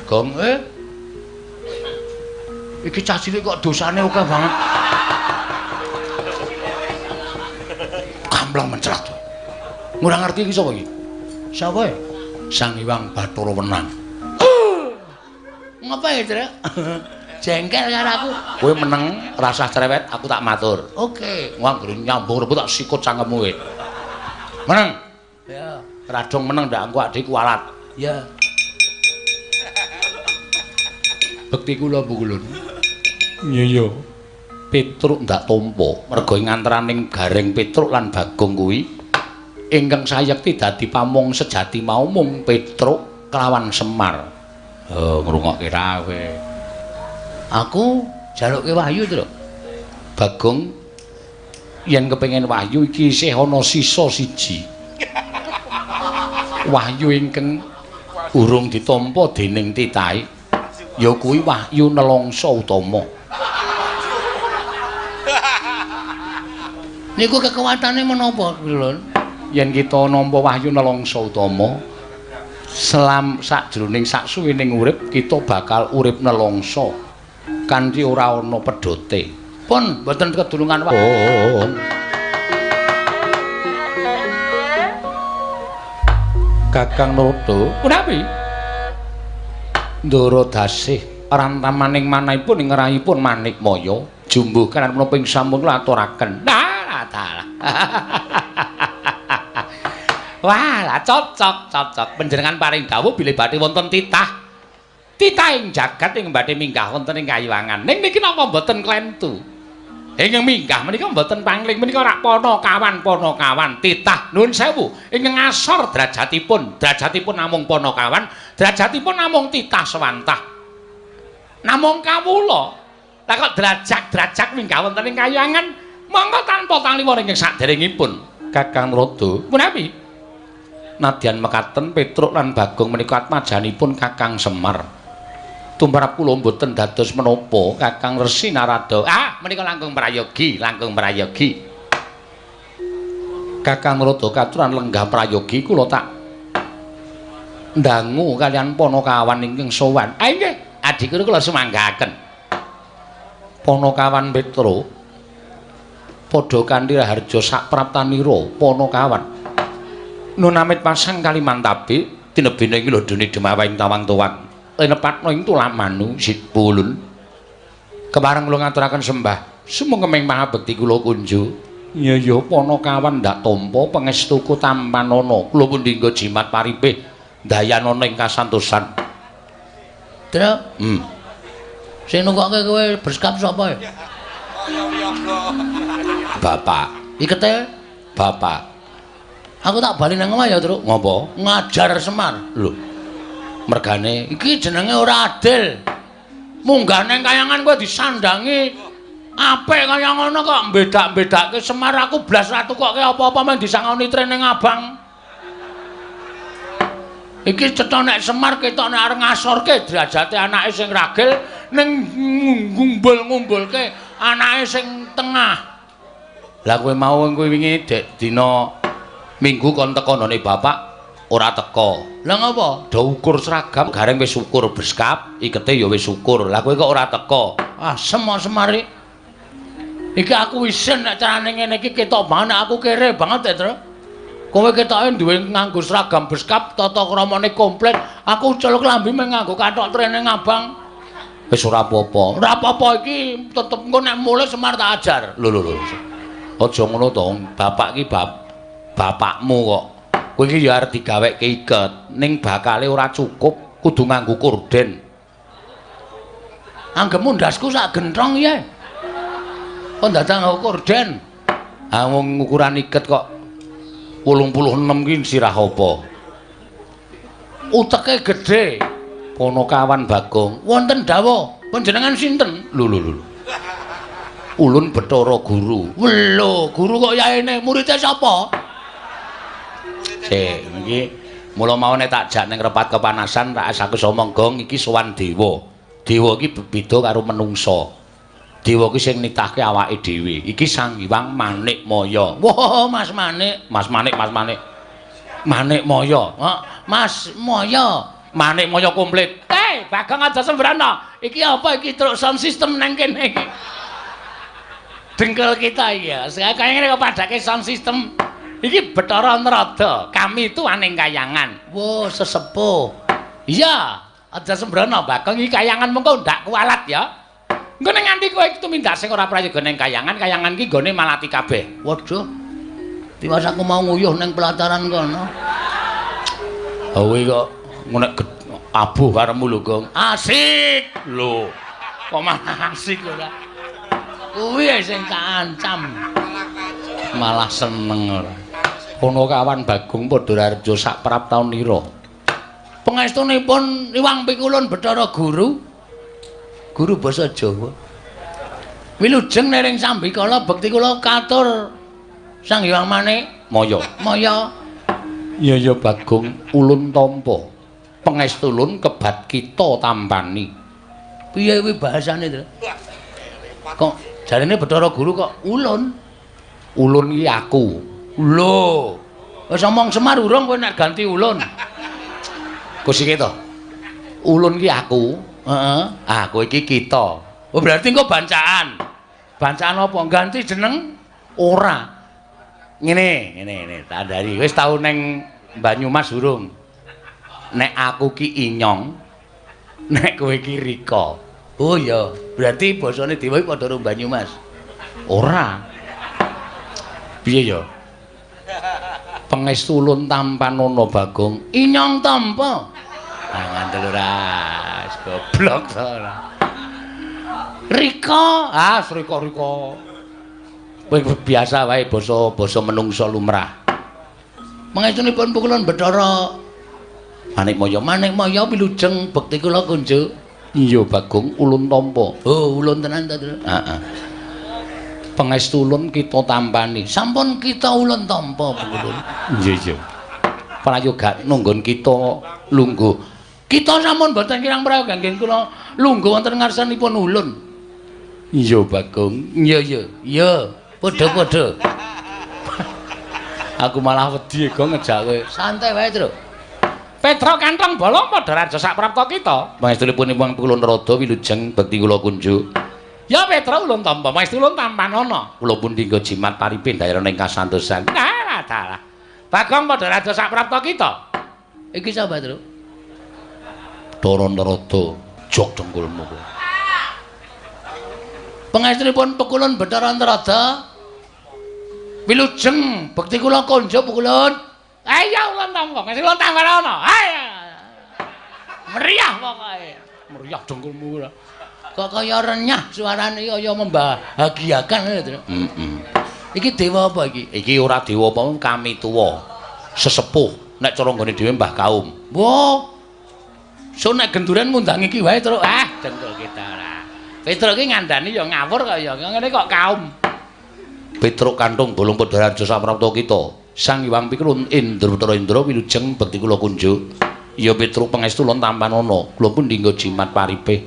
Gong iki cah cilik kok dosane akeh banget. Kamplang mencrat. Ora ngerti iki sapa iki? Sapa? Sang Hyang Bathara Wenang. Ngapa ya, Tru? Jengkel karo aku. Kowe meneng rasah cerewet, aku tak matur. Oke, nganggone nyambung rebut tak sikut cangkemmu kowe. Meneng. Ya. Radong meneng ndak engko adikku kualat. Ya. Bekti kula Bu Kulun. Iya. Petruk ndak tampa, merga ing antaraning Gareng Petruk lan Bagong kuwi ingkang sayekti dadi pamong sejati mau mung Petruk kelawan Semar. Ngrungokke ra kowe. Aku jaluke wahyu, Tru. Bagong yen kepengin wahyu iki isih ana sisa siji. Wahyu ingkang urung ditampa dening titahe ya kuwi wahyu nelongso utama. Niku kekuatane menapa, Lun? Yen kita nampa wahyu nelongso utama, sakjroning saksuwening urip kita bakal urip nelongso kanthi ora ana pedhote. Pun mboten kedulungan wahyu. Kakang Narada, punapi? Ndara dasih rantamaning manahipun ing ngerahipun Manikmaya, jumbuh kanan menapa ing sampun kula aturaken. Wah, cocok. Panjenengan paring dawuh bilih badhe wonten titah. Titah ing jagat ing badhe minggah wonten ing Kayuwangan. Ning niki napa mboten klentu? Ingkang minggah menika mboten pangling menika rak Panakawan. Titah nuwun sewu ingkang ngasor derajatipun namung Panakawan, derajatipun namung titah sewantah. Namung kawula. Lah kok derajat minggah wonten ing Kayuwangan, monggo tanpa tangliwon ingkang saderengipun. Kakang Narada, punapi? Nadyan mekaten Petruk lan Bagong menika atmajanipun Kakang Semar. Tumrap kula mboten dados menapa Kakang Resi Narada. Menika langkung prayogi. Kakang Narada katuran lenggah prayogi kula tak ndangu kalian Panakawan ingkang sowan. Nggih, adhiku kula sumanggaken. Panakawan Petruk padha kanthi harja sak praptanira Panakawan. Nunamit pasang Kalimantabe tinebene iki lho dene Demawaing Tawang-tawang. Lenepatno ing Tulamanu Sipulun. Kemareng kula ngaturaken sembah sumengkeming pangabekti kula kunjuk. Iya Panakawan ndak tampa pangestuku tampanana. Kula pun dinggo jimat paripih dayanana ing kasantosan. Tru. Sing nungkokke kowe berskap sapa ya? Bapak. Ikete Bapak. Aku tak bali nang omah ya, Tru. Ngopo? Ngajar Semar. Lho. Mergane iki jenenge ora adil. Munggah nang Kayangan kowe disandangi apik kaya ngono kok mbedak-bedake Semar. Aku blas ra tukokke apa-apa men disangoni trening abang. Iki cetha nek Semar ketok nek arep ngasorke derajate anake sing ragil ning ngumbul-ngumbulke anake sing tengah. Lah kowe mau kowe wingi dek dina Minggu kon teko none bapak ora teko. Lah ngapa? Do ukur seragam, Gareng wis ukur beskap, ikete ya wis ukur. Lah kowe kok ora teko? Semar-semari. Iki aku isin nek carane ngene iki ketok banget aku kere banget ya, Tru. Kowe ketoke duwe nganggo seragam beskap, tata kramane komplit. Aku celuk lambi mung nganggo kathok training abang. Wis ora apa-apa. Ora apa-apa iki tetep engko nek mulih Semar tak ajar. Lho. Aja ngono to, bapak iki bapakmu kok. Kowe iki ya arep digaweke iket, ning bakale ora cukup, kudu nganggo korden. Anggemu ndasku sak genthong ya. Kok dadak nganggo korden? Wong ukuran iket kok 86 ki sirah apa? Uteke gedhe. Panakawan Bagong. Wonten dawuh, panjenengan sinten? Lho. Ulun Bathara Guru. Lho, guru kok yaene muridé sapa? Iki mula mau nek tak jak ning repat kepanasan tak asaku omong gong iki sowan dewa. Dewa iki beda karo menungsa. Dewa ki sing nitahke awake dhewe. Iki Sang Hyang Manikmaya. Wah, Mas Manik. Manik Maya. Mas Maya. Manik Maya komplit. Bagong aja sembrana. Iki apa iki truk sound system nang kene iki. Dengkul kita iya. Kayane kok padake sound system. Iki Bathara Narada. Kami itu aning kayangan. Wo, sesepuh. Iya, aja sembrana Bagong iki kayangan mengko ndak kualat ya. Engko ning nganti kowe iki tumindak sing ora prayoga ning kayangan iki gone malati kabeh. Waduh. Tiwas aku mau nguyuh ning pelataran kono. Kowe kok ngonek abuh karemu lho, Gong. Asik lho. Kok malah asik ora. Kuwi sing kancam. Malah seneng ora. Kono kawan Bagong Padharjo sak praptaunira. Pangestunipun Iwang Pikulun Bathara Guru. Guru basa Jawa. Wilujeng nering sambikala bekti kula katur Sang Hyang Manik Maya. Maya. Iya Bagong ulun tampa. Pangestu ulun kebat kita tampani. Piye kuwi bahasane, Tru? Kok jarene Bathara Guru kok ulun? Ulun iki aku. Lho. Wis omong semar urung kowe nek ganti ulun. Kus iki to. Ulun ki aku. Heeh. Ah, kowe iki kita. Oh, berarti engko bancaan. Bancaan apa? Ganti jeneng ora. Ngene, tandani. Wis tau ning Banyumas urung? Nek aku ki Inyong, nek kowe ki Rika. Oh iya, berarti basane Dewa iki padha karo Banyumas. Ora. Piye ya? Pangestu ulun tampan ana Bagong. Inyong tampa. Ah ngandel ora. Goblok to ora. Rika, Rika. Kowe biasa wae basa menungsa lumrah. Pangestunipun Pukulun Bathara Manik Maya wilujeng bekti kula kunjuk. Iya Bagong ulun tampa. Oh, ulun tenan ta, Tru? Heeh. Pangestu ulun kita tampani. Sampun kita ulun tampa, Pukulun. Iya. Prayoga nunggon kita lungguh. Kita sampun boten kirang prayoga nggih kula lungguh wonten ngarsanipun ulun. Iya Bagong. Iya. Padha-padha. Aku malah wedi Gong ngejak kowe. Santai wae, Tru. Petra kantong bolong Padharjo sak prapta kita. Pangestunipun Iwang Pikulun Narada wilujeng bekti kula kunjuk. Ya Petra ulun tampa, pangestu ulun tampanana. Kula pun dinggo jimat paripin daerah ning kasantosan. Nah, dalah. Bagong Padharjo sak prapta kita. Iki sapa, Tru? Bathara Narada, jog dengkulmu kowe. Pangestunipun Pukulun Bathara Narada wilujeng bekti kula konjo Pukulun. Ayo ulun tampa, mesti ulun tampanana. Ayo. Meriah pokoke. Meriah dengkulmu ora. Kok kaya renyah suarane kaya membahagiakan Tru. Iki dewa apa iki? Iki ora dewa apa, kami tuwa. Sesepuh nek cara nggone dhewe Mbah Kaum. Wo. So nek genduren ngundang iki wae Tru. Dengkul kita ora. Petruk iki ngandani ya ngawur kaya ngene kok kaum. Petruk kantung bolong Padharjo saprapta kita. Sang Hyang Pikulun Bathara Indra wilujeng bekti kula kunjuk. Ya Petruk pangestu ulun tampanana. Kula pun dinggo jimat paripih.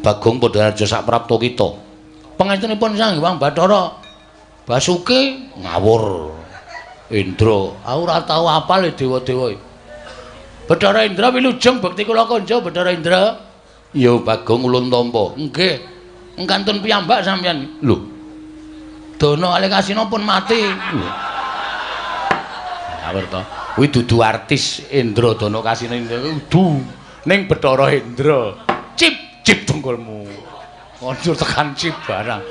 Bagong Padharjo saprapta kita. Pangestunipun Sang Hyang Bathara Basuki ngawur. Indra, aku ora tau apal dewa-dewa. Bathara Indra wilujeng bekti kula konjo Bathara Indra. Ya Bagong ulun tampa. Nggih. Engkantun piyambak sampeyan. Lho. Dana Alekasina pun mati. Ngawur to. Kuwi dudu artis Indra Dana Kasina kudu ning Bathara Indra. Cip dengkulmu. Kondur tekan cip barang.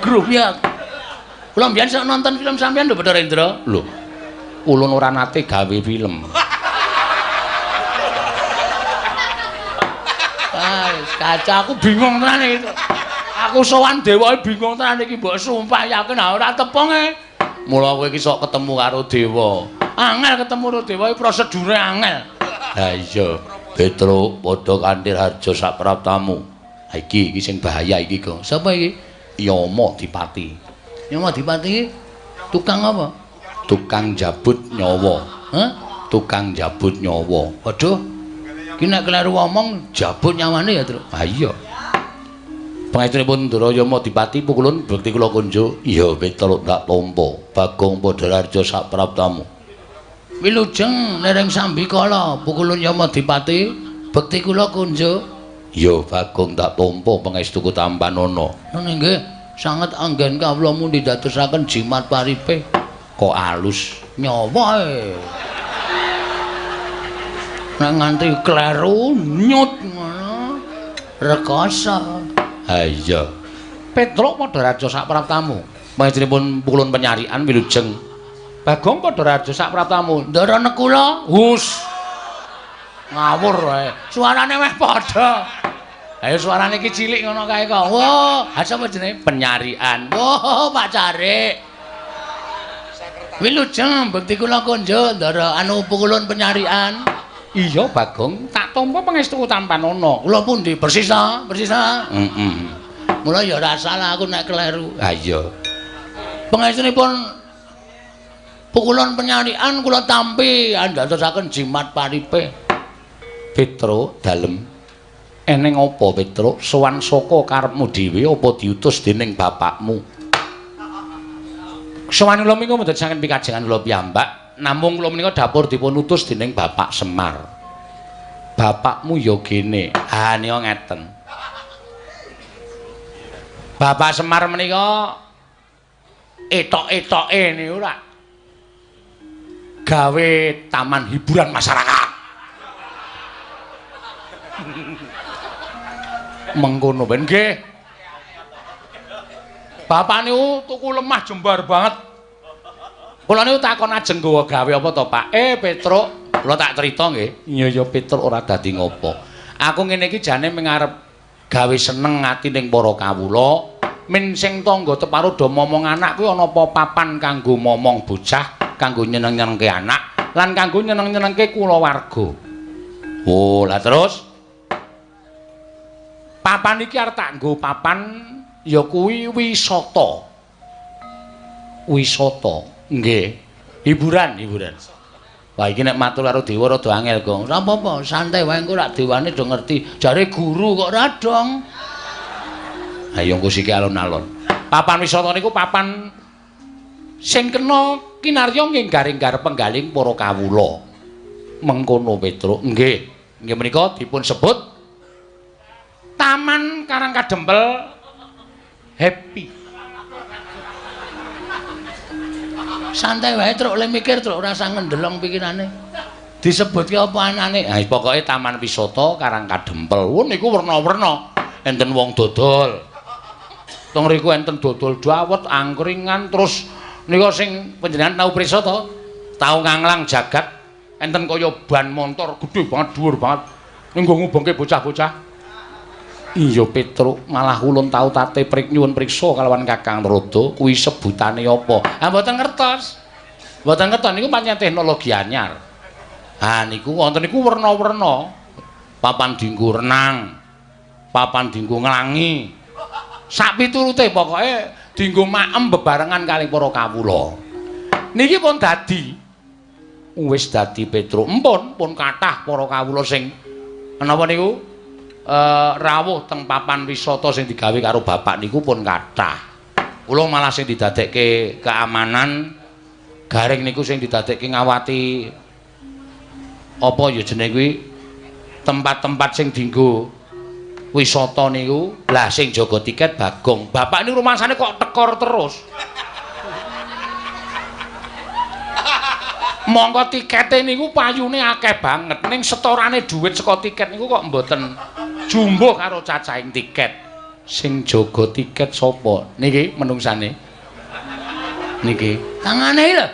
Grup ya. Kula mbiyen sok nonton film sampeyan lho Bathara Indra. Lho. Ulun ora nate gawe film. Kaca aku bingung tenan iki. Aku sowan dewa bingung tenan iki mbok sumpah yakin ora tepung e. Mula kowe iki sok ketemu karo dewa. Angel ketemu karo dewa iki prosedure angel. Ha iya, Petruk padha kanthi harja sak praptamu. Ha iki sing bahaya iki, Gong. Sapa iki? Yama Dipati. Yama Dipati tukang apa? Tukang jabut nyawa. Hah? Tukang jabut nyawa. Waduh. Ki nek kleru ngomong jabut nyawane ya, Tru. Ha iya. Pangestunipun Ndara Yama Dipati pukulun bekti kula kunjuk. Iya Petruk ndak tampa. Bagong Padararja sapraptamu. Wilujeng Nereng Sambikala pukulun Yama Dipati bekti kula kunjuk. Iya Bagong ndak tampa pangestuku Tampanana. Nggih, sanget anggen kawula mundi dadosaken jimat paripe. Kok alus nyawa nek nganti kleru nyut ngono rekoso. Ha iya. Petruk Padararja sapraptamu. Panjenenganipun pukulun penyarian wilujeng. Bagong Padararja sapraptamu. Ndara Nekula. Hus. Ngawur wae. Suarane meh padha. Ayo suarane iki cilik ngono kae kok. Wah, ha sapa jenenge? Penyarian. Wah, Pak Carik. Wilujeng bekti kula konjo ndara anu pukulun penyarian. Iya Bagong, tak tampa pangestu Tampanana. Kula pundi bersisa, bersisa. Mula ya ora salah aku nek kleru. Ha iya. Pangestunipun pukulun penyarian kula tampi andadosaken jimat paripe. Petruk dalem. Eneng apa Petruk? Sowan saka karepmu dhewe apa diutus dening bapakmu? Sowan kula menika mboten saking pikajengan kula piyambak, namung kula menika dapur dipun utus dening Bapak Semar. Bapakmu ya kene. Ha nika ngeten. Bapak Semar menika etok-etoke niku ora gawe taman hiburan masyarakat. Mengkono ben nggih. Bapak niku tuku lemah jembar banget. Kula niku takon ajeng gawa gawe apa to, Pak? Petruk, kula tak crita nggih. Iya ya Petruk ora dadi ngopo. Aku ngene iki jane mengarep gawe seneng ati ning para kawula. Men sing tangga teparo do momong anak kuwi ana apa papan kanggo momong bocah, kanggo nyeneng-nyenengke anak, lan kanggo nyeneng-nyenengke kulawarga. Oh, lah terus papan iki arep tak nggo papan ya kuwi wisata. Wisata, nggih. Hiburan. Wah iki nek matur karo dewa rada angel, Gong. Ora apa-apa, santai wae engko rak dewane do ngerti. Jare guru kok ora dong. Ayo engko siki alon-alon. Papan wisata niku papan sing kena kinarya nggih garing-garep penggaling para kawula. Mengkono Petruk. Nggih. Nggih menika dipun sebut Taman Karang Kadempel Happy. Santai wae Truk, le mikir Truk ora usah ngendelong pikirane. Disebutke apa anane? Ha pokoke Taman Wisata Karang Kadempel. Wo niku werna-werna. Enten wong dodol. Teng riku enten dodol dawet, angkringan, terus nika sing panjenengan tau prisa to? Tau nganglang jagat. Enten kaya ban montor gedhe banget, dhuwur banget. Ning nggo ngubengke bocah-bocah. Iya Petruk, malah ulun tau tate nyuwun priksa kalawan Kakang Rodo, kuwi sebutane apa? Ah mboten ngertos. Mboten ngertos niku pancen teknologi anyar. Ha niku wonten niku werna-werna. Papan dienggo renang, papan dienggo nglangi. Sak piturute pokoke dienggo maem bebarengan kali para kawula. Niki pun dadi wis dadi Petruk. Pun kathah para kawula sing menapa niku rawuh teng papan wisata sing digawe karo bapak niku pun kathah. Kula malah sing didadekke keamanan garing niku sing didadekke ngawati apa ya jenenge kuwi tempat-tempat sing dienggo wisata niku. Lah sing jaga tiket Bagong. Bapak niku rumasane kok tekor terus. Monggo tikete niku payune akeh banget ning setorane dhuwit saka tiket niku kok mboten jumbuh karo cacahing tiket. Sing jaga tiket sapa? Niki menungsane. Niki. Tangane lho.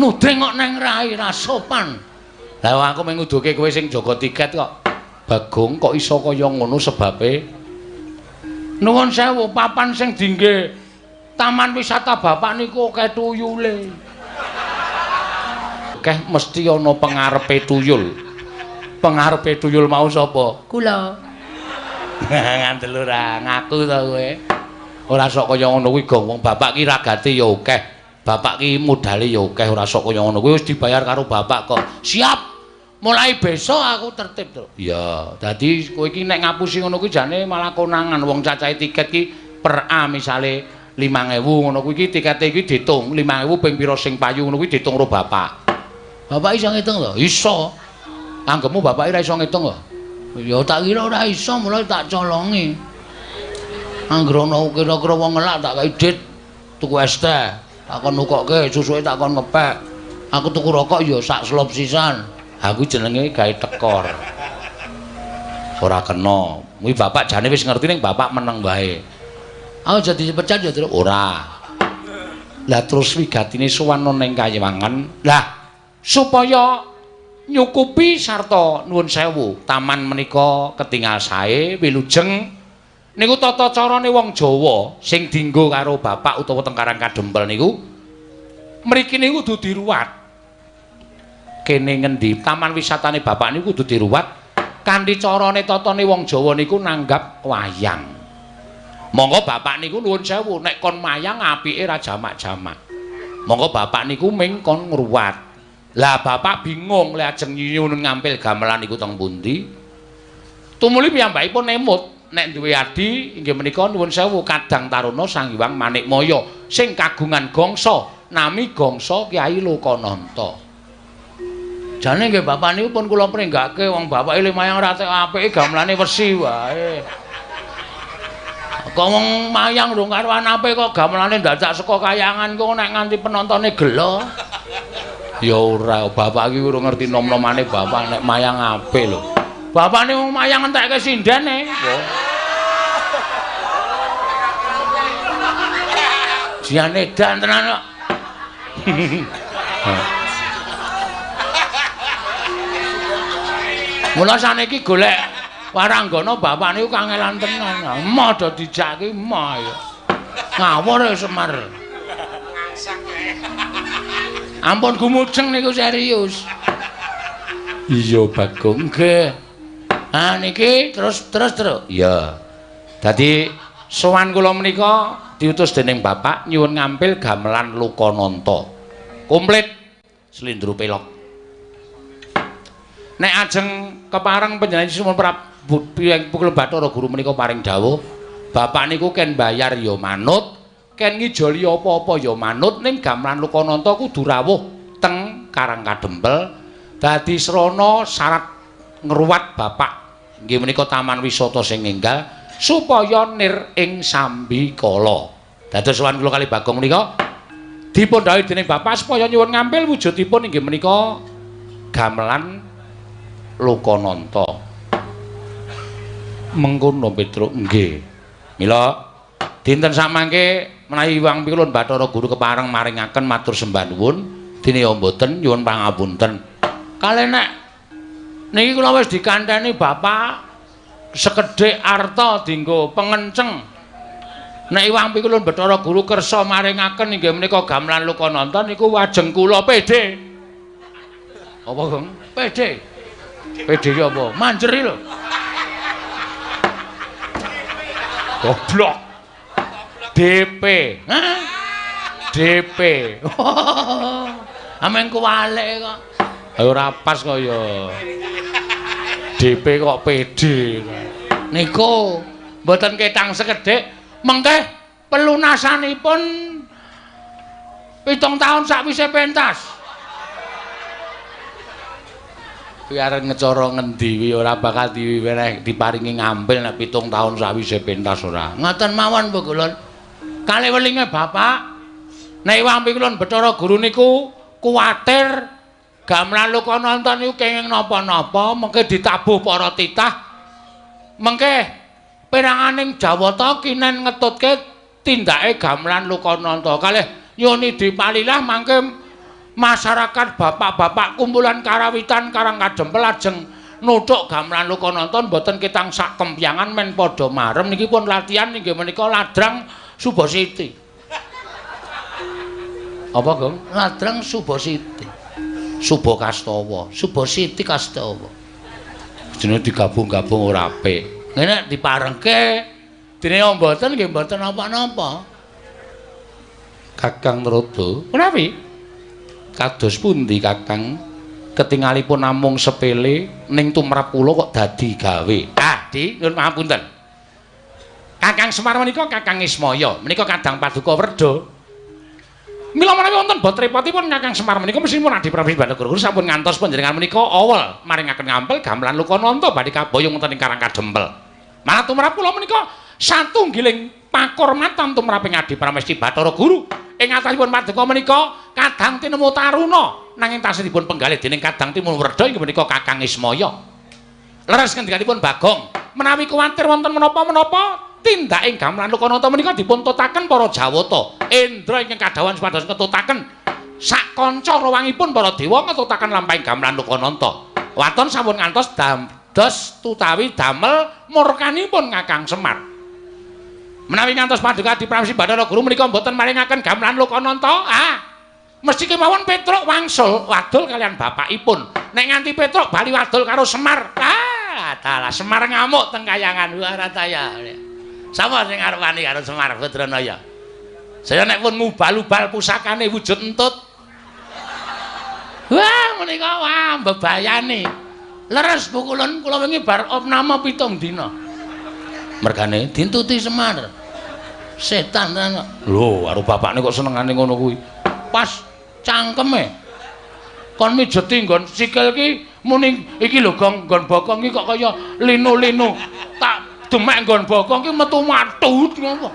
Nudeng kok neng rai ra sopan. Lah aku mung nguduhke kowe sing jaga tiket kok. Bagong kok iso kaya ngono sebabe? Nuwun sewu, papan sing dingge taman wisata bapak niku akeh tuyule. Akeh mesti ana pengarepe tuyul. Pengarepe tuyul mau sapa? Kula. Ngandel ora ngaku to kowe. Ora sok kaya ngono kuwi Gong, wong bapak ki ragate ya akeh. Bapak ki modale ya akeh, ora sok kaya ngono. Kuwi wis dibayar karo bapak kok. Siap. Mulai besok aku tertib to. Ya, dadi kowe iki nek ngapusi ngono kuwi jane malah konangan wong cacahe tiket ki per A misale 5.000 ngono kuwi iki tikete iki diitung 5.000 ping pira sing payu ngono kuwi diitung karo bapak. Bapak iso ngitung lho? Iso. Anggepmu bapak ora iso ngitung lho. Ya tak kira ora iso mulai tak colongi. Anggere ana kira-kira wong ngelak tak kei dit tuku es teh. Tak kon nukokke susuke tak kon ngepek. Aku tuku rokok ya sak slop sisan. Aku jenenge gawe tekor. Ora kena. Kuwi bapak jane wis ngerti ning bapak meneng wae. Aku jadi pecat ya ora. Lah terus wigatine sowan ning Kayewangan. Lah supaya nyukupi sarta nuwun sewu, taman menika ketingal sae wilujeng niku tata carane wong Jawa sing dienggo karo bapak utawa teng Karang Kadempel niku mriki niku kudu diruwat. Kene ngendi taman wisatane bapak niku kudu diruwat kanthi carane tatane wong Jawa niku nanggap wayang. Monggo bapak niku nuwun sewu nek kon mayang apike ra jamak-jamak. Monggo bapak niku ming kon ngruwat. Lah bapak bingung lek ajeng nyuwun ngampil gamelan niku teng pundi. Tumuli piyambakipun emut nek duwe adi inggih menika nuwun sewu Kadang Taruna Sang Hyang Manikmaya sing kagungan gangsa nami gangsa Kyai Lokananta. Jane nggih bapak niku pun kula pringgake wong bapak ile mayang rate apike gamelane wesi wae. Kok wong mayang lho karo anape kok gamelane dadak saka kayangan kok nek nganti penontone gelo. Ya ora, bapak iki ora ngerti nom-nomane bapak nek mayang apik lho. Bapak niku mayang entekke sindene. Jian edan tenan kok. Mula saniki golek waranggana bapak niku kangelan tenan. Emoh do dijaki emoh ya. Ngawur ya Semar. Ampun gumujeng niku serius. Iya Bagong nggih. Ah niki terus. Iya. Dadi sowan kula menika diutus dening bapak nyuwun ngampil gamelan Lokananta. Komplit slindro pelok. Nek ajeng kepareng panjenengan sumun Prabu Pukul Bathara Guru menika paring dawuh, bapak niku ken bayar ya manut, ken ngijoli apa-apa ya manut ning gamelan Lokananta kudu rawuh teng Karang Kadempel. Dadi srana syarat ngruwat bapak nggih menika taman wisata sing enggal supaya nir ing sambikala. Dados sowan kula kali Bagong menika dipun dawuhi dening bapak supaya nyuwun ngampil wujudipun inggih menika gamelan Lokananta. Mengkono Petruk nggih. Mila dinten samangke menawi Hyang Pilun Bathara Guru kepareng maringaken matur sembah nuwun dene mboten nyuwun pangapunten. Kalih nek niki kula wis dikantheni bapak sekedhik arta dienggo pengenceng. Nek Hyang Pilun Bathara Guru kersa maringaken inggih menika gamelan Lokananta niku wajeng kula pede. Apa, Gong? Pede. PD apa? Manjeri lho. Goblok. DP. Hah? DP. Ameng kuwalik kok. Ora pas kok ya. DP kok PD. Niku mboten ketang sekedhik, mengke pelunasanipun 7 tahun sakwise pentas. Arep ngecara ngendi wi ora bakal diparingi ngampil nek 7 tahun sawise pentas ora. Ngoten mawon Bu Kulon. Kalih welinge bapak nek Hyang Pilun Bathara Guru niku kuwatir gamelan Lokananta niku kenging napa-napa mengke ditabuh para titah. Mengke peranganing Jawata kinen ngetutke tindake gamelan Lokananta. Kalih nyuni dipalilah mangke masyarakat bapak-bapak kumpulan karawitan Karang Kadempel ajeng nuthuk gamelan Lokananta mboten ketang sak kempyangan men padha marem niki pun latihan inggih menika ladrang Subasiti. Apa, Gong? Ladrang Subasiti. Subakastawa, Subasiti Kastawa. Jenenge digabung-gabung ora apik. Nek diparengke dene mboten nggih mboten napa-napa. Kakang Narada. Menawi kados pundi Kakang? ketingalipun namung sepele ning tumrap kula kok dadi gawe. Di nyuwun pangapunten. Kakang Semar menika Kakang Ismaya, menika Kadang Paduka Werda. Mila menawi wonten bot repotipun Kakang Semar menika mestipun Adi Prabu Banagara sampun ngantos panjenengan menika awal maringaken ngampil gamelan Lukananta badhe kaboyong wonten ing Karang Kadempel. Malah tumrap kula menika satunggiling pakurmatan tumraping Adi Pramesti Bathara Guru. Ing atasipun paduka menika Kadang Tinemu Taruna nanging tasih dipun penggalih dening Kadang Tinemu Werda inggih menika Kakang Ismaya. Leres ngendikanipun Bagong, menawi kuwatir wonten menapa-menapa tindaking gamelan Lukananta menika dipun tutaken para Jawata. Indra ingkang kadhawan supados ngetutaken sak kanca rawangipun para dewa ngetutaken lampahing gamelan Lukananta. Waton sampun ngantos dados tutawi damel murkanipun Kakang Semar. Menawi ngantos paduka Adi Pramesti Bathara Guru menika mboten maringaken gamelan Lukananta, mesti kemawon Petruk wangsul wadul kalian bapakipun. Nek nganti Petruk bali wadul karo Semar, dalah Semar ngamuk teng kayangan Warataya. Sapa sing arep wani karo Semar Badranaya? Saya nek pun ngubal-ubal pusakane wujud entut. Wah, menika wah bebayani. Leres pukulun kula wingi bar opname 7 dina. Mergane dintuti Semar. Setan tenan. Lho, karo bapakne kok senengane ngono kuwi. Pas cangkeme. Kon mijeti nggon sikil ki muni iki lho nggon bokong iki kok kaya linu-linu. Tak demek nggon bokong ki metu matut ngono.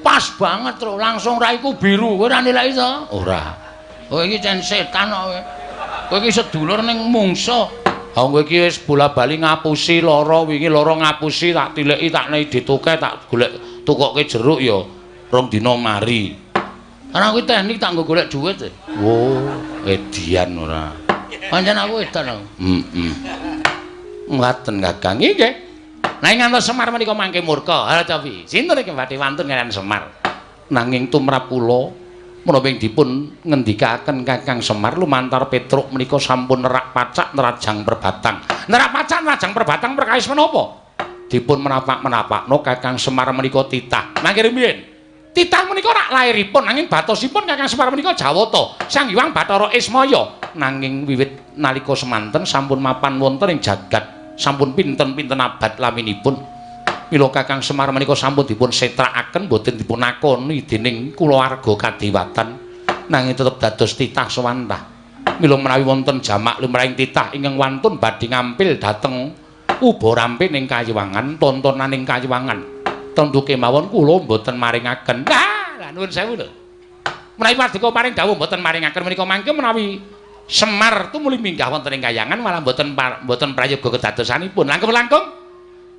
Pas banget lho, langsung raiku biru. Kowe ora nilai to? Ora. Kowe iki cen setan kok kowe. Kowe iki sedulur ning mungsa. Ha kowe iki wis bola-bali ngapusi lara wingi lara ngapusi tak tileki tak nei dituke tak golek tukoke jeruk ya rong dina mari. Karena kuwi teknik tak nggo golek dhuwit. Oh, edian ora. Pancen aku edan aku. Ngaten Kakang nggih. Nanging ngantos Semar menika mangke murka. Halo Cobi. Sinten iki badhe wantun kalian Semar. Nanging tumrap kula menapa dipun ngendikaken Kakang Semar lumantar Petruk menika sampun nerak pacak nerajang perbatang. Nerak pacak nerajang perbatang perkawis menapa? Dipun menapak-menapakno Kakang Semar menika titah. Mangke riyen titah menika rak lairipun nanging batosipun Kakang Semar menika Jawata Sang Hyang Bathara Ismaya nanging wiwit nalika semanten sampun mapan wonten ing jagat sampun pinten-pinten abad laminipun mila Kakang Semar menika sampun dipun setrakaken boten dipun akoni dening kulawarga kadewatan nanging tetep dados titah sawantah mila menawi wonten jamak lumrahing titah ingkang wantun badhe ngampil dhateng uba rampe ning Kayiwangan tontonan ing Kayiwangan tentu kemawon kula mboten maringaken. Lah nuwun sewu lho. Menawi paduka paring dawuh mboten maringaken menika mangke menawi Semar tumuli minggah wonten ing Kayangan malah mboten prayoga kedadosanipun. Langkung-langkung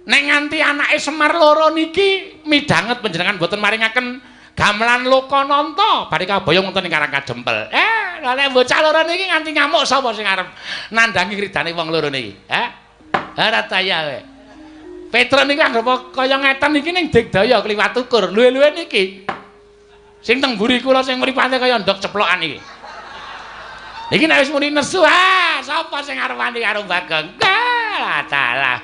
nek nganti anake Semar loro niki midhanget panjenengan mboten maringaken gamelan Lokananta badhe kaboyong wonten ing Karang Kadempel. Lha nek bocah loro niki nganti ngamuk sapa sing arep nandangi kridane wong loro niki? Harataya kowe. Petra niku anggap kaya ngeten iki ning Digdaya kliwat ukur. Luwe-luwe niki. Sing teng mburi kula sing mripate kaya ndok ceplokan iki. Niki nek wis muni nesu, sapa sing arep wani karo Bagong? Dalah.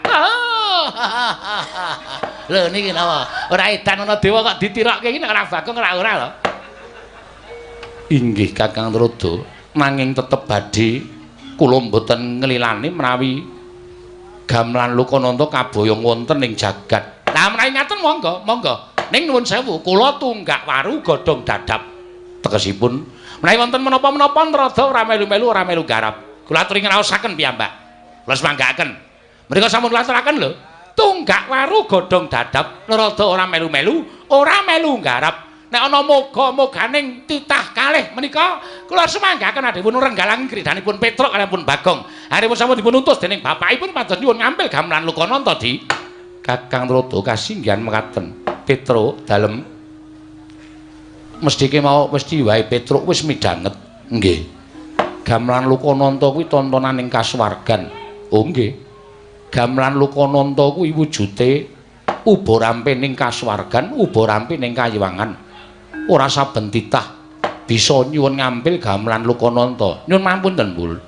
Lho niki napa? Ora edan ana dewa kok ditirokke iki nek ora Bagong ora lho. Inggih Kakang Trada, nanging tetep badhe kula mboten nglilani menawi gamelan Lokananta kaboyong wonten ing jagat. Lah menawi ngaten monggo, monggo. Ning nuwun sewu, kula tunggak waru godhong dadap. Tegesipun menawi wonten menapa-menapa Trada ora melu-melu ora melu garap. Kula aturi ngraosaken piyambak. Kula semanggaken. Mrika sampun laturaken lho. Tunggak waru godhong dadap, Trada ora melu-melu, ora melu garap. Nek ana moga-moganing titah kalih menika kula semanggaken adhipun renggalang kridanipun Petruk kaliyan pun Bagong. Haripun sampun dipun utus dening bapakipun pados nyuwun ngampil gamelan Lokananta di Kakang Trada kasinggihan mekaten. Petruk dalem mesti kemawon mesti wae Petruk wis midhanget. Nggih. Gamelan Lokananta kuwi tontonan ing kasuwargan. Oh nggih. Gamelan Lokananta kuwi wujude uba rampe ning kasuwargan, uba rampe ning Kayiwangan. Ora saben titah bisa nyuwun ngampil gamelan Lokananta. Nyuwun mapunten, Mbul.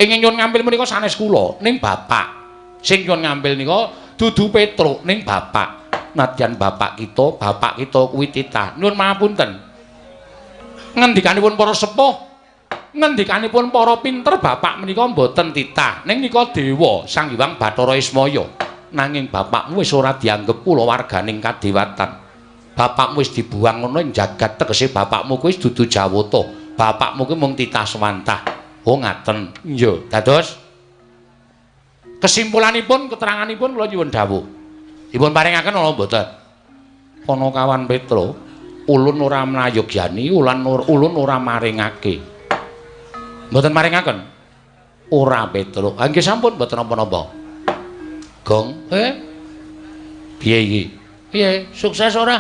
Ingin nyuwun ngampil menika sanes kula ning bapak. Sing nyuwun ngampil nika dudu Petruk ning bapak. Nadyan bapak kita kuwi titah. Nyuwun mapunten. Ngendikanipun para sepuh ngendikanipun para pinter bapak menika mboten titah ning nika dewa Sang Hyang Bathara Ismaya nanging bapakmu wis ora dianggep kulawarganing kadewatan bapakmu wis dibuang ngono ing jagat tegese bapakmu kuwi wis dudu jawata bapakmu kuwi mung titah swantah oh ngaten iya dados kesimpulanipun keteranganipun kula nyuwun dawuh dipun paringaken ana mboten ana kawan Petro ulun ora mlayogyani ulun ora maringake mboten maringaken ora Petro nggih sampun mboten napa-napa Gong piye iki piye sukses ora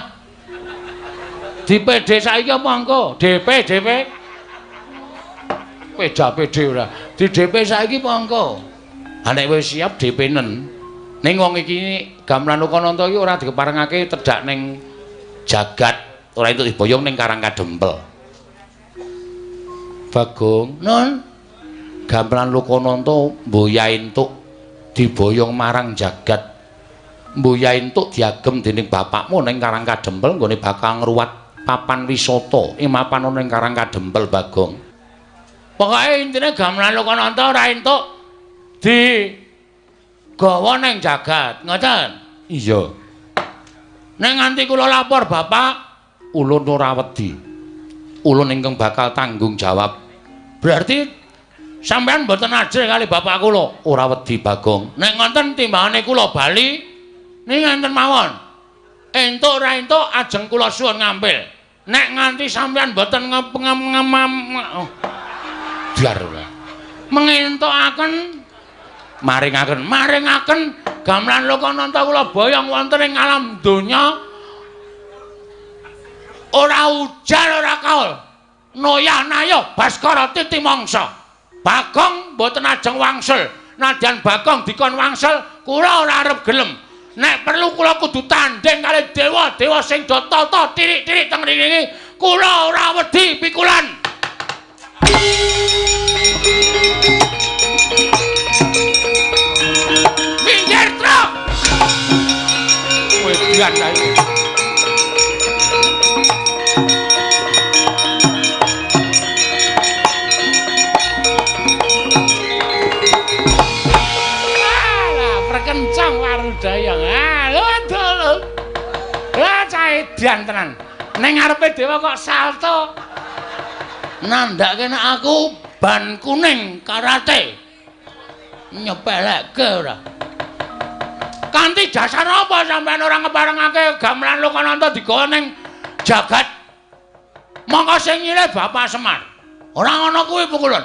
di PD saiki apa engko DP PD ora di DP saiki apa engko nek wis siap DP-nen ning wong iki Gamelan Lokananta iki ora dikeparengake tedhak ning jagat ora entuk diboyong ning Karang Kadempel Bagong non Gamelan Lokananta mboya entuk diboyong marang jagat mboya entuk diagem dening bapakmu ning Karang Kadempel nggone bakal ngruwat papan wisata imapan ning Karang Kadempel Bagong pokoke intine Gamelan Lokananta ora entuk di gawa ning jagat ngoten iya ning nganti kula lapor bapak ulun ora wedi ulun ingkang bakal tanggung jawab berarti sampean mboten ajrih kali bapak kula ora wedi Bagong nek ngoten timbangane kula bali ning ngenten mawon entuk ora entuk ajeng kula suwun ngambil nek nganti sampean mboten biar ora mengentukaken maringaken Gamelan Lokananta kula boyong wonten ing alam donya ora ujar ora kaul noyah-nayah Baskara titi mangsa Bagong mboten ajeng wangsul nadyan Bagong dikon wangsul kula ora arep gelem nek perlu kula kudu tanding kali dewa-dewa sing do tata tirik-tirik teng mriki kula ora wedi pikulan minggir truk wedian kae kencang warudaya lho cah edan tenan ning ngarepe dewa kok salto nandhake nek aku ban kuning karate nyepelekke ora kanthi dasar apa sampean ora ngeparengake Gamelan Lokananta digawa ning jagat mongko sing nyilih Bapak Semar ora ngono kuwi pukulun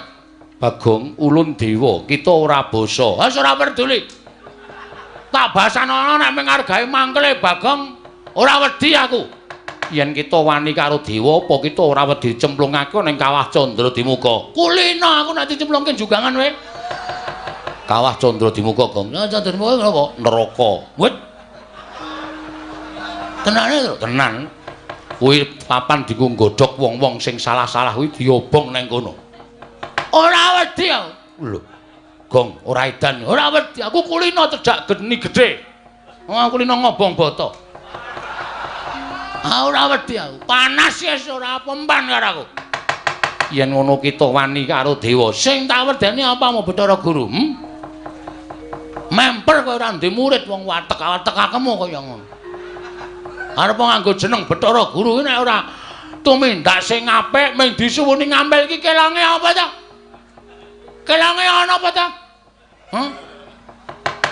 Bagong ulun dewa kita ora basa wis ora peduli tak basana nek menghargai mangkele Bagong ora wedi aku yen kita wani karo dewa apa kita ora wedi cemplungake ning kawah Candra Dimuka kulina aku nek dicemplungke jugangan wae kawah Candra Dimuka Gong Candra Dimuka napa neraka wit tenane lho tenan kuwi papan dienggo nggodhog wong-wong sing salah-salah kuwi diobong ning kono ora wedi aku lho Gong ora edan ora wedi aku kulina cedhak geni gedhe aku kulina ngobong bata ora wedi aku panas wis ora pempan karo aku yen ngono kita wani karo dewa sing tak wedeni apa mau Bathara Guru memper kowe ora ndek murid wong watek-watekakemu kaya ngono arep nganggo jeneng Bathara Guru nek ora tumindak sing apik mung disuwuni ngambil iki kelange apa ta kelange ana apa ta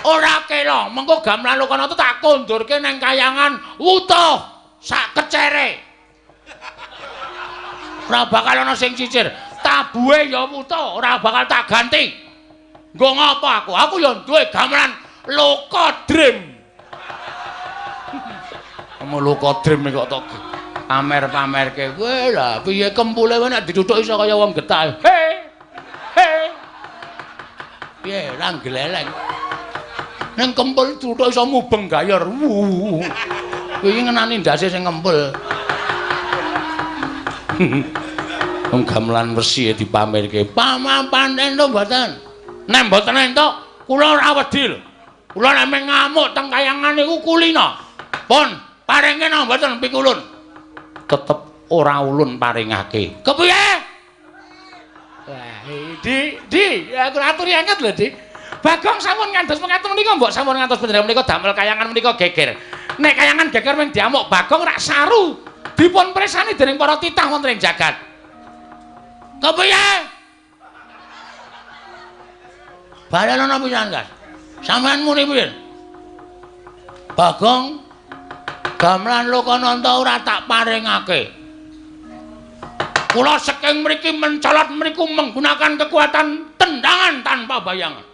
ora kelong mengko Gamelan Lokananta tak kondurke nang kayangan utuh sak kecere ora bakal ana sing cicir tabuhe ya utuh ora bakal tak ganti nggo ngopo aku ya duwe gamelan Lokodrim Kamu Lokodrim kok tok pamer-pamerke kowe lha piye kempule nek dituthuk iso kaya wong getah piye ra gleleng ning kempul tuthuk iso mubeng gayor kuwi ngenani ndase sing kempul wong gamelan wesi dipamerke pamapan entuk mboten nek mboten entuk kula ora wedi lho kula nek ngamuk teng kayangan niku kulina pun paringke napa mboten pikulun tetep ora ulun paringake kepiye Aku aturi anget lho, Di. Bagong sampun ngantos mekaten menika mbok sampun ngantos panjenengan menika damel kayangan menika geger. Nek kayangan geger ming diamuk Bagong rak saru dipun presani dening para titah wonten ing jagat. Kepiye? Balana pisan, Kas. Sampeyan muni piye? Bagong gamelan Lokananta ora tak paringake. Kula saking mriki mencolot mriku menggunakan kekuatan tendangan tanpa bayangan.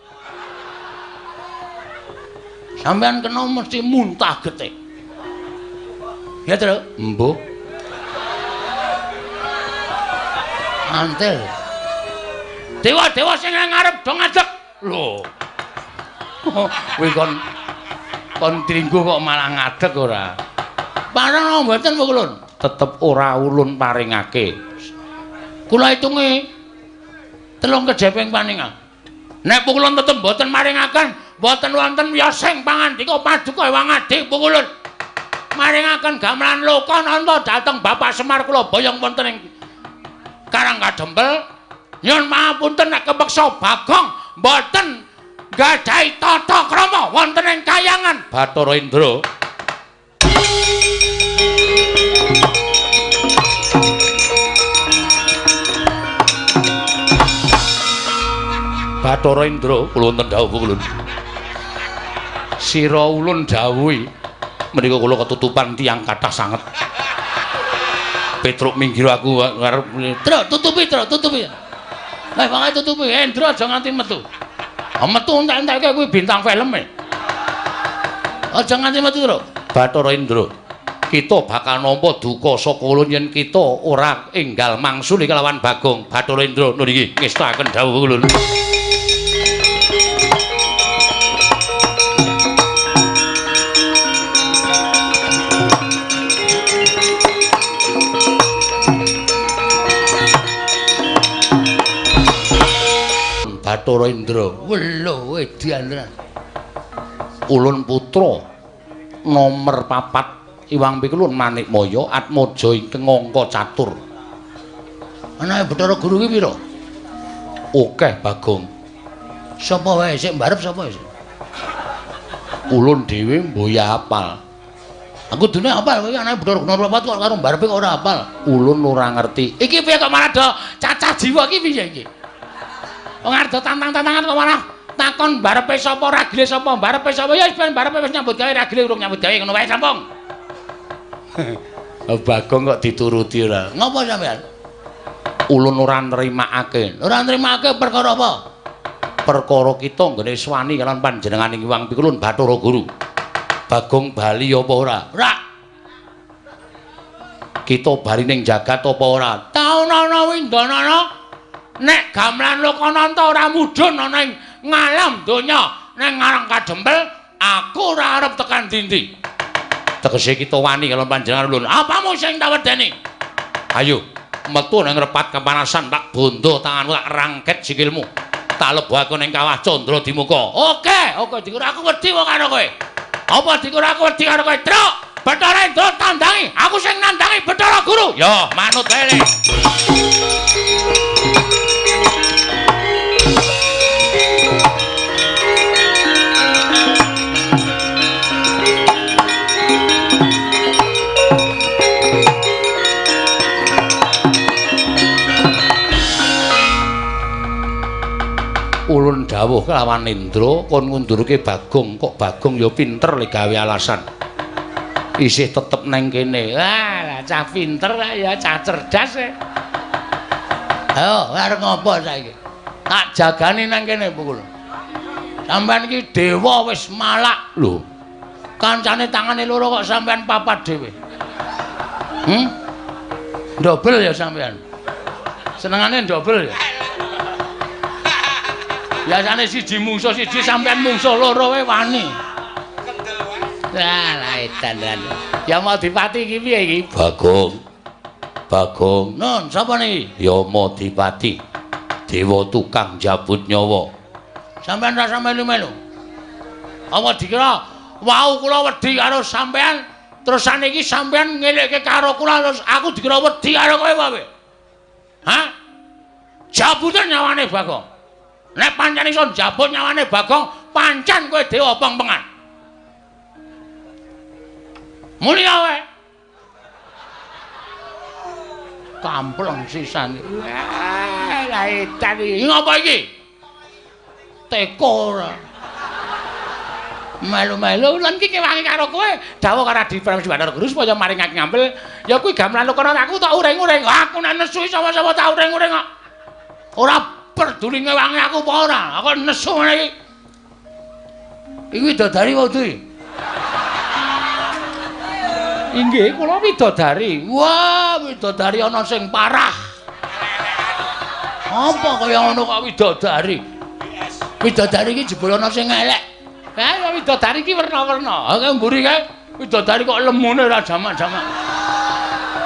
Sampeyan kena mesti muntah getih. Ya, Tru? Mbuh. Antel. Dewa-dewa sing ngarep do ngadeg. Lho. Kowe kon tringgo kok malah ngadeg ora. Parang mboten Pukulun. Tetep ora ulun paringake. Kula hitunge 3 kejeping paningal. Nek Pukulun tetep mboten maringaken, mboten wonten wiyosing pangandika paduka Hyang Adi Pukulun. Maringaken gamelan Lokananta dhateng Bapak Semar kula boyong wonten ing Karang Kadempel. Nyuwun pangapunten nek kepeksa Bagong mboten gadhahi tata krama wonten ing kayangan Bathara Indra. Bathara Indra kula wonten dawuh Pukulun. Sira ulun dawuhi menika kula ketutupan tiyang kathah sanget. Petruk minggir aku ngarep Tru tutupi. Lah wae tutupi Indra aja nganti metu. Metu entek-entekke kuwi bintang film e. Aja nganti metu Tru. Bathara Indra. Kita bakal nampa duka saka ulun yen kita ora enggal mangsuli kelawan Bagong. Bathara Indra niki ngestaken dawuh ulun. Bathara Indra, welo edianan. Ulun putra nomor 4 Iwang Pikulun Manikmaya Atmaja ingkang angka catur. Anake Bathara Guru ki pira? Akeh Bagong. Sapa wae sik mbarep sapa sik? Ulun dhewe mboya hafal. Aku dene hafal kowe anake Bathara Guru nomor 4 kok karo mbarepe kok ora hafal. Ulun ora ngerti. Iki piye kok malah do cacah jiwa iki piye iki? Wong arep tantang-tantangan kok malah takon barepe sapa ragile sapa barepe sapa ya wis barepe wis nyambut gawe ragile urung nyambut gawe ngono wae sampung. Bagong kok dituruti ora. Ngopo sampean? Ulun ora nrimakake. Ora nrimakake perkara apa? Perkara kita nggone swani kalian panjenenganing Hyang Pikulun Bathara Guru. Bagong bali apa ora? Ora. Kita bali ning jagat apa ora? Taunana windanana. Nek gamelan Lokananta ora mudhun ana ing ngalam donya ning Karang Kadempel, aku ora arep tekan ndi-ndi. Tegese kita wani kalian panjenengan ulun. Apamu sing tak wedeni? Ayo, metu ning repat kepanasan tak bondo tanganmu tak rangket sikilmu. Tak lebokake ning kawah Candra Dimuka. Oke, dikira aku wedi kok karo kowe. Apa dikira aku wedi karo kowe, Truk? Bathara Indra tandangi, aku sing nandangi Bathara Guru. Yo, manut wae. Ulun dawuh kelawan Indra kon ngundurke Bagong, kok Bagong ya pinter le gawe alasan. Isih tetep neng kene. Lah cah pinter ya cah cerdas e. Ayo arep ngopo saiki? Tak jagani nang kene Pukul. Sampeyan iki dewa wis malak lho. Kancane tangane loro kok sampeyan papat dhewe. Dobel ya sampeyan. Senengane dobel ya. Biasane siji mungsuh siji sampean mungsuh loro wae wani. Lah edan. Ya mau dipati iki piye iki? Bagong. Nun, sapa niki? Ya Madipati. Dewa tukang jabut nyawa. Sampeyan rasa melu-melu. Apa dikira wau kula wedi karo sampeyan terus saniki sampeyan ngelekke karo kula terus aku dikira wedi karo kowe wae. Hah? Jabutan nyawane Bagong. Nek pancen iso jabut nyawane Bagong, pancen kowe dewa pengpengan. Muni wae. Kampleng sisan. Wah, la edan iki ngopo iki? Teko ora. Melu-melu lan iki kewangi karo kowe, dawuh karo Adi Prabu Bathara Guru supaya maring aku ngambil, ya kuwi gamelan lokana aku tak uring-uring. Aku nek nesu sama-sama tak uring-uring kok. Ora peduli ngewangi aku apa ora, aku nesu ngene iki. Iki widodari wae iki. Inggih, kula widodari. Wah, widodari ana sing parah. Apa kaya ngono kok widodari? Widodari iki jebul ana sing elek. Ha, widodari iki werna-werna. Ha, mburi kae widodari kok lemune ora jamak-jamak.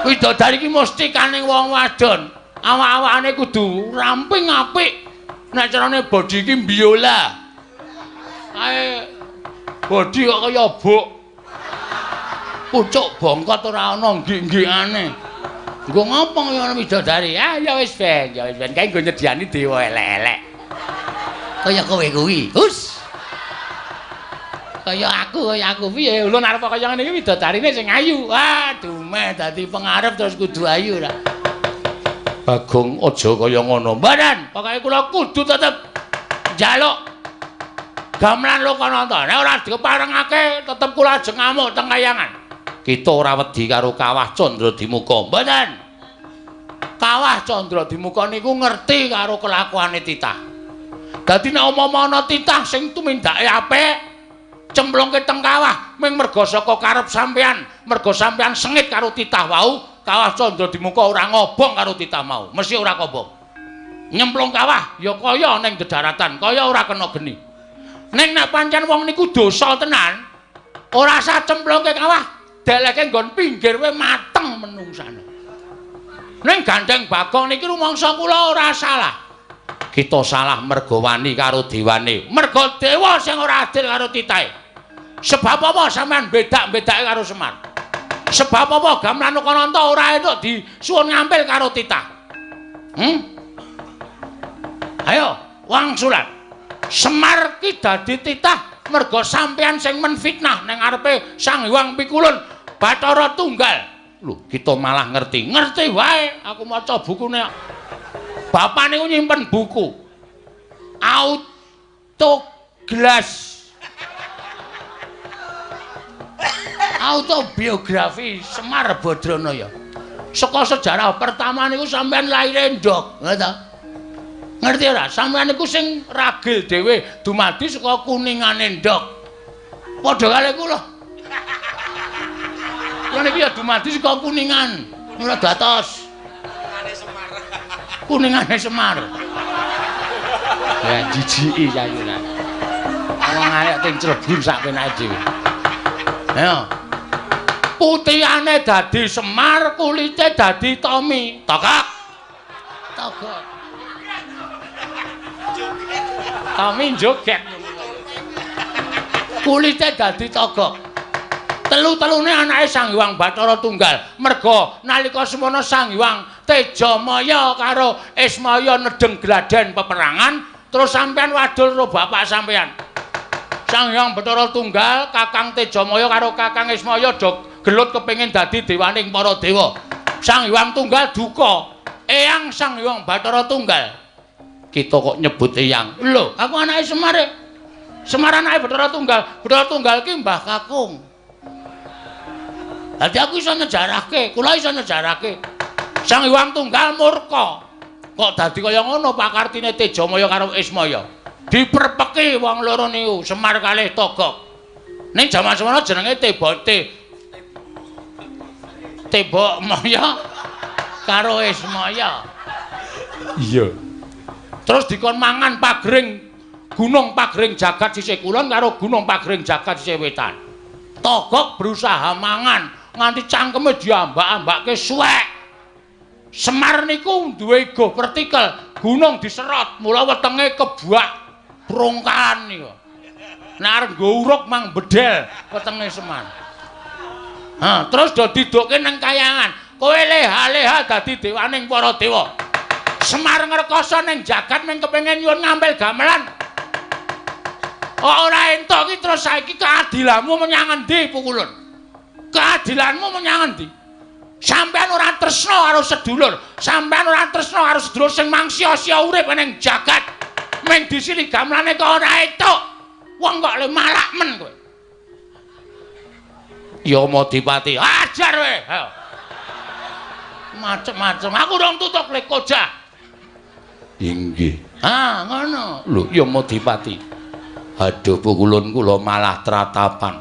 Widodari iki mesti kaning wong wadon. Awak-awakane kudu ramping apik. Nek carane bodi iki biola. Kae bodi kok kaya bok. Pucuk bongkot ora ana nggih-nggihane. Nggo ngopo kaya widodari? Ah, ya wis ben, ya wis ben. Kae nggo nyediani dewa elek-elek. Kaya kowe kuwi. Hus. Kaya aku piye? Ulun arep kaya ngene iki widodarine sing ayu. Wah, dumeh dadi pengarep terus kudu ayu ora. Bagong aja kaya ngono. Mbadan, pokoke kula kudu tetep njaluk gamelan Lokananta. Nek ora diparengake tetep kula ajeng ngamuk teng kayangan. Kita ora wedi karo Kawah Candradimuka. Mboten. Kawah Candradimuka niku ngerti karo kelakuane titah. Dadi nek umpama ana titah sing tumindake apik, cemplungke teng kawah ming merga saka karep sampean, merga sampean sengit karo titah wau, Kawah Candradimuka ora ngobong karo titah mau. Mesti ora kobong. Nyemplung kawah ya kaya ning dedaratan, kaya ora kena geni. Ning nek pancen wong niku dosa tenan, ora usah cemplungke kawah. Deleke nggon pinggir wae mateng menungsane. Ning gandeng Bagong niki rumangsa kula ora salah. Kita salah merga wani karo dewane. Merga dewa sing ora adil karo titahe. Sebab apa sampean bedak-bedake karo Semar? Sebab apa gamelan Lokananta ora entuk disuwun ngampil karo titah? Ayo, wangsulan. Semar ki dadi titah merga sampean sing menfitnah ning ngarepe Sang Hyang Pikulun. Bathara Tunggal. Lho, kita malah ngerti. Ngerti wae. Aku maca bukune. Bapak niku nyimpen buku. Autoglas. Autobiografi Semar Badranaya. Saka sejarah pertama niku sampean laire ndok, ngono. Ngerti ora? Sampean niku sing ragil dhewe dumadi saka kuningane ndok. Padha kali kula. Kene iki ya dumadi saka kuningan. Ora datos. Kuningane Semar. Ya jijiki sayuran. Wong arek ting Cirebon sak penake dhewe. Ayo. Putihane dadi Semar, kulite dadi Tommy. Tokok. Tokok. Tommy joget. Kulite dadi togok. Telu-telune anake Sang Hyang Bathara Tunggal. Merga nalika semana Sang Hyang Tejamaya karo Ismaya nedeng gladen peperangan, terus sampean wadul karo bapak sampean. Sang Hyang Bathara Tunggal, Kakang Tejamaya karo Kakang Ismaya do gelut kepengin dadi dewaning para dewa. Sang Hyang Tunggal duka. Eyang Sang Hyang Bathara Tunggal. Kita kok nyebut eyang. Lho, aku anake Semar. Semar anake Bathara Tunggal. Bathara Tunggal ki Mbah Kakung. Dadi aku iso nyejarahke, kula iso nyejarahke. Sang Hyang Tunggal murka. Kok dadi kaya ngono pakartine Tejamaya karo Ismaya. Diperpeki wong loro niku Semar kalih Togok. Ning jaman semana jenenge Tebok Maya karo Ismaya. Iya. Terus dikon mangan pagring Gunung Pagring Jagat sisih kulon karo Gunung Pagring Jagat sisih wetan. Togok berusaha mangan nganti cangkeme diambak-ambakke suwek. Semar niku duwe go partikel, gunung diserot, mula wetenge kebuak prongkalan niku. Nek arep nggo uruk mang bedel wetenge Semar. Terus do didukke nang kayangan. Kowe leha-leha dadi dewaning para dewa. Semar ngrekoso ning jagat ning kepengin nyuwun ngambil gamelan. Ora entuk iki terus saiki keadilanmu menyang endi Pukulun? Keadilanmu menyang endi? Sampeyan ora tresna karo sedulur, sampeyan ora tresna karo sedulur sing mangsia-sia urip ning jagat. Ming disili gamelane kok ora entuk. Wong kok le malak men kowe. Ya Modipati, ajar kowe. Macem-macem aku dong tutuk le koja. Inggih. Ah, ngono. Lho, ya Modipati. Aduh Pukulun kula malah tratapan.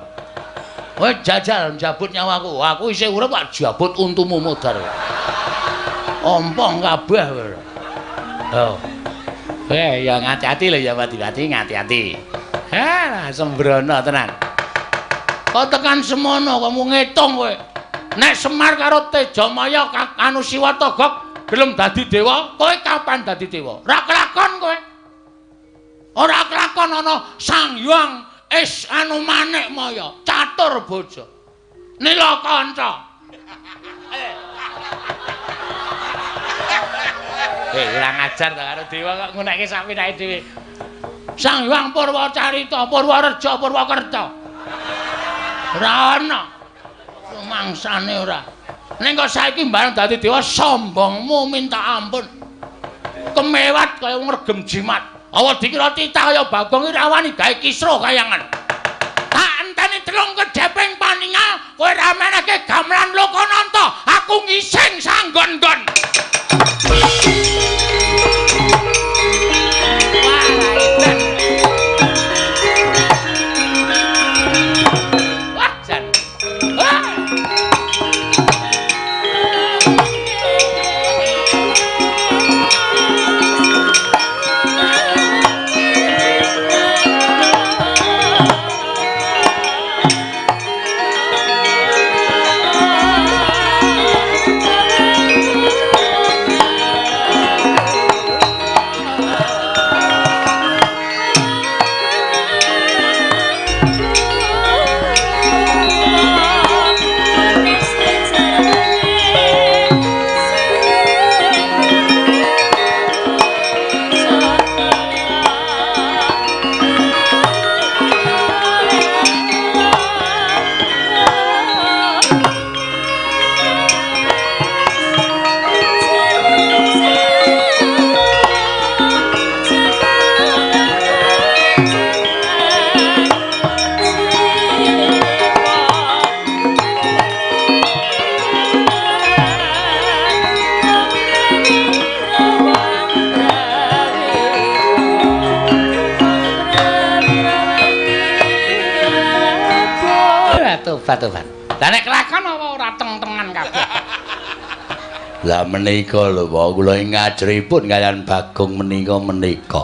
Kowe jajal njabut nyawaku. Aku isih urip kok jabut untumu modar. Ompong kabeh kowe. Oh. Ya ngati-ati lho ya Modipati, ngati-ati. Lah sembrono tenan. Kok tekan semono kok mung ngitung kowe. Nek Semar karo Tejamaya anu Siwatagok gelem dadi dewa, kowe kapan dadi dewa? Ora kelakon kowe. Ora kelakon ana Sang Hyang anu Manikmaya, catur bojo. Nilakanca. Kurang ajar to karo dewa kok ngunekke sak pinake dhewe. Sang Hyang Purwacarita, Purwareja, Purwakerta. Ora ana. Mangsane ora. Ning kok saiki bareng dadi dewa sombongmu minta ampun. Kemewat kaya ngregem jimat. Awa dikira titah kaya Bagong Irawani gawe kisruh kayangan. Tak enteni telung kejeping paningal kowe ra meneke gamelan Lokananta, aku ngising sanggon-gon. Tobat. Lah nek kelakon apa ora teng-tengan kabeh. Lah menika lho kula ing ngajeripun kaliyan Bagong menika.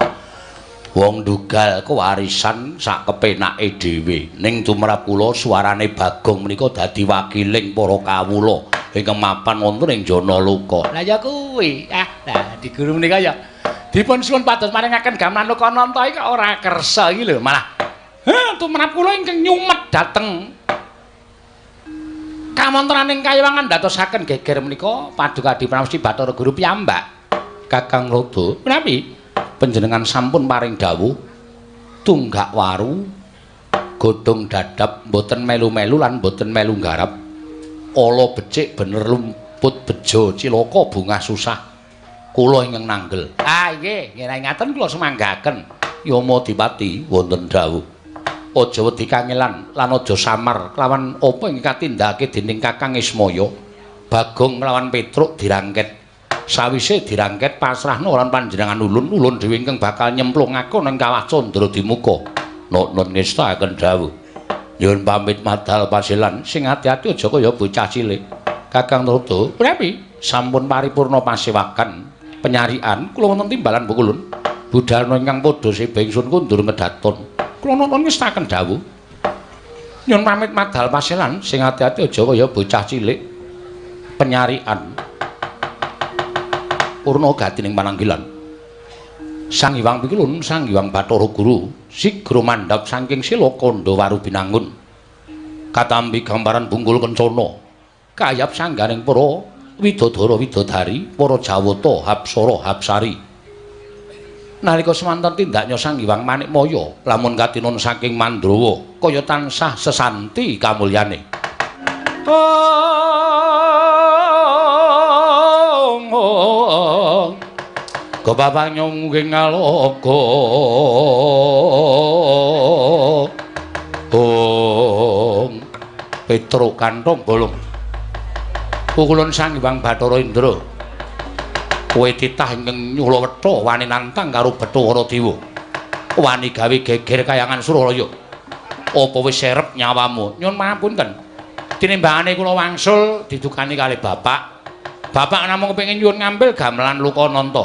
Wong dugal kewarisan sak kepenake dhewe. Ning tumrap kula suarane Bagong menika dadi wakiling para kawula ingkang mapan wonten ing Janaloka. Lah ya kuwi. Lah di guru menika ya dipun suwun pados maringaken gamelan Lokananta iki ora kersa iki lho malah. Tumrap kula ingkang nyumet dateng kamontenaning kayiwangan ndadosaken geger menika paduka diprawesi Bathara Guru piyambak. Kakang Rada, menawi panjenengan sampun paring dawuh tunggak waru godhong dadap mboten melu-melu lan mboten melu nggarap. Ala becik bener lumput bejo cilaka bungah susah. Kula ingkang nanggel. Nggih, ngaten kula semanggaken. Ya Modipati wonten dawuh. Aja wedi kangelan lan aja samar kelawan apa ing katindakake dening Kakang Ismaya. Bagong lawan Petruk dirangket. Sawise dirangket pasrahna lan panjenengan ulun dhewe ingkang bakal nyemplungake ning kawah Candra Dimuka. Nun ngestaken dawuh. Nyuwun pamit madhal pasilan sing ati-ati aja kaya bocah cilik. Kakang Rada, prami sampun paripurna pasewakan penyarian kula wonten timbalan Pukulun. Budalna ingkang padha seba ingsun kundur ngedaton. Kula nuwun ngestaken dawuh. Nyuwun pamit madhal pasilan sing ati-ati aja kaya bocah cilik. Penyarian purna gatining pananggilan. Sang Hyang Pikulun, Sang Hyang Bathara Guru, sigra mandhap saking sila kandha waru binangun. Katampi gambaran bungkul kencana, kayap sangganing para widodara widodari para jawata hapsara hapsari nalika semanten tindaknya Sang Hyang Manikmaya lamun katinun saking Mandrawa kaya tansah sesanti kamulyane Kebabang nyungging ngaloka Petruk kantong bolong pukulun Sang Hyang Bathara Indra kowe titah ingkang nyula wetha wani nantang karo Bathara Dewa wani gawe geger kayangan Suralaya apa wis serep nyawamu nyuwun pangapunten tinimbangane kula wangsul didukani kalih bapak namung kepengin nyuwun ngambil gamelan Lukananta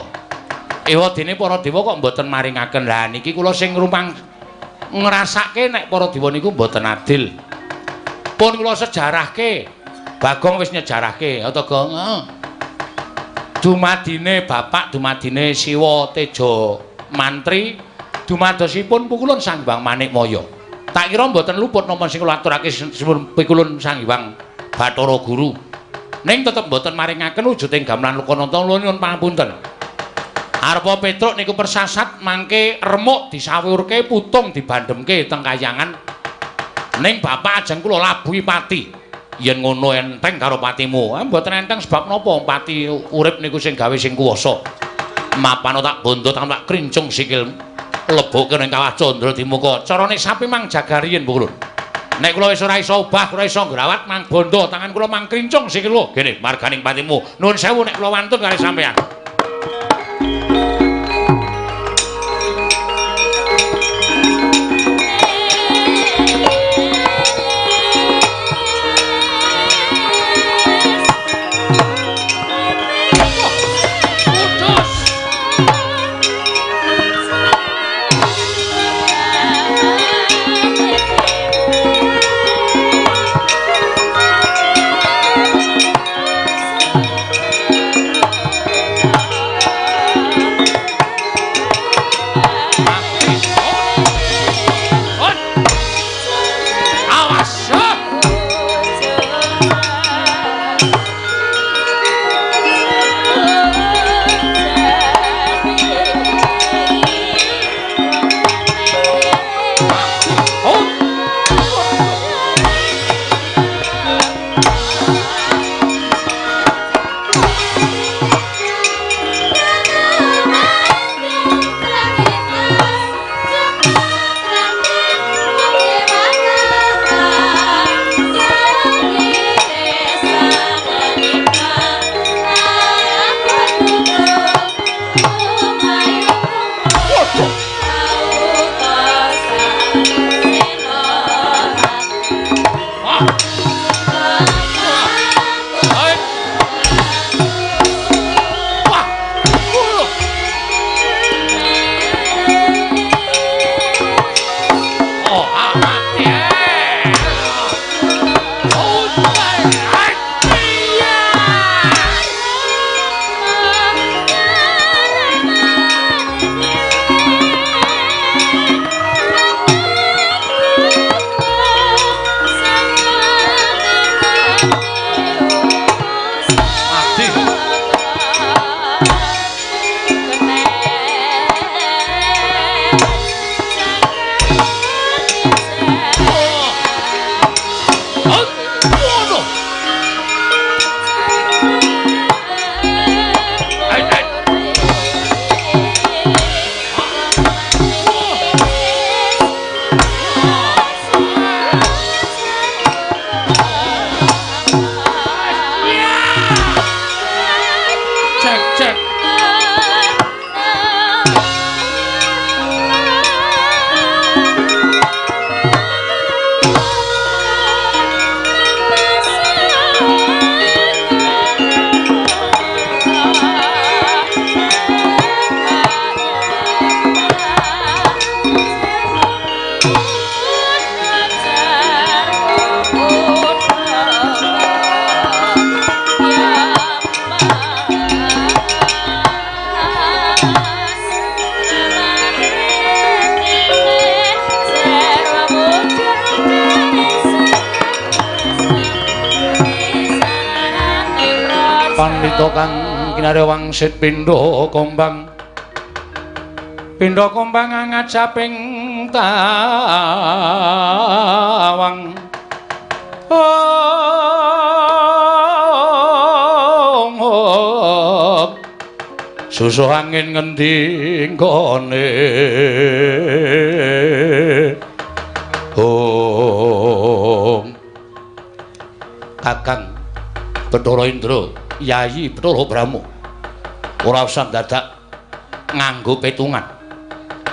ewa dene para dewa kok mboten maringaken lah niki kula sing ngrumpang ngrasake nek para dewa niku mboten adil pun kula sejarahke Bagong wis nyejarahke Atagong dumadine bapak dumadine Siwa Teja Mantri dumadosipun pukulun Sang Hyang Manikmaya tak kira mboten luput napa sing kula aturake pikulun Sang Hyang Bathara Guru ning tetep mboten maringaken wujuding gamelan Lukananta nyuwun pangapunten arepa Petruk niku persasat mangke remuk disawurke putung dibandemke teng kayangan ning bapak ajeng kula labuhi pati yen ngono enteng karo patimu mboten enteng sebab napa pati urip niku sing gawe sing kuwasa mapano tak bondo tak krincung sikil lebokke ning kawah Candra Dimuka carane sapi mang jagariyen pukulun nek kula wis ora iso obah ora iso ngrawat mang bondo tangan kula mang krincung sikil lho gene marganing patimu nuwun sewu nek kula wantun kali sampeyan Pandhita kang kinarya wangsit pindha kombang ngajaping tawang susuh angin ngendi nggone Kakang Bathara Indra Yayi Bathara Brahma ora usah dadak nganggo petungan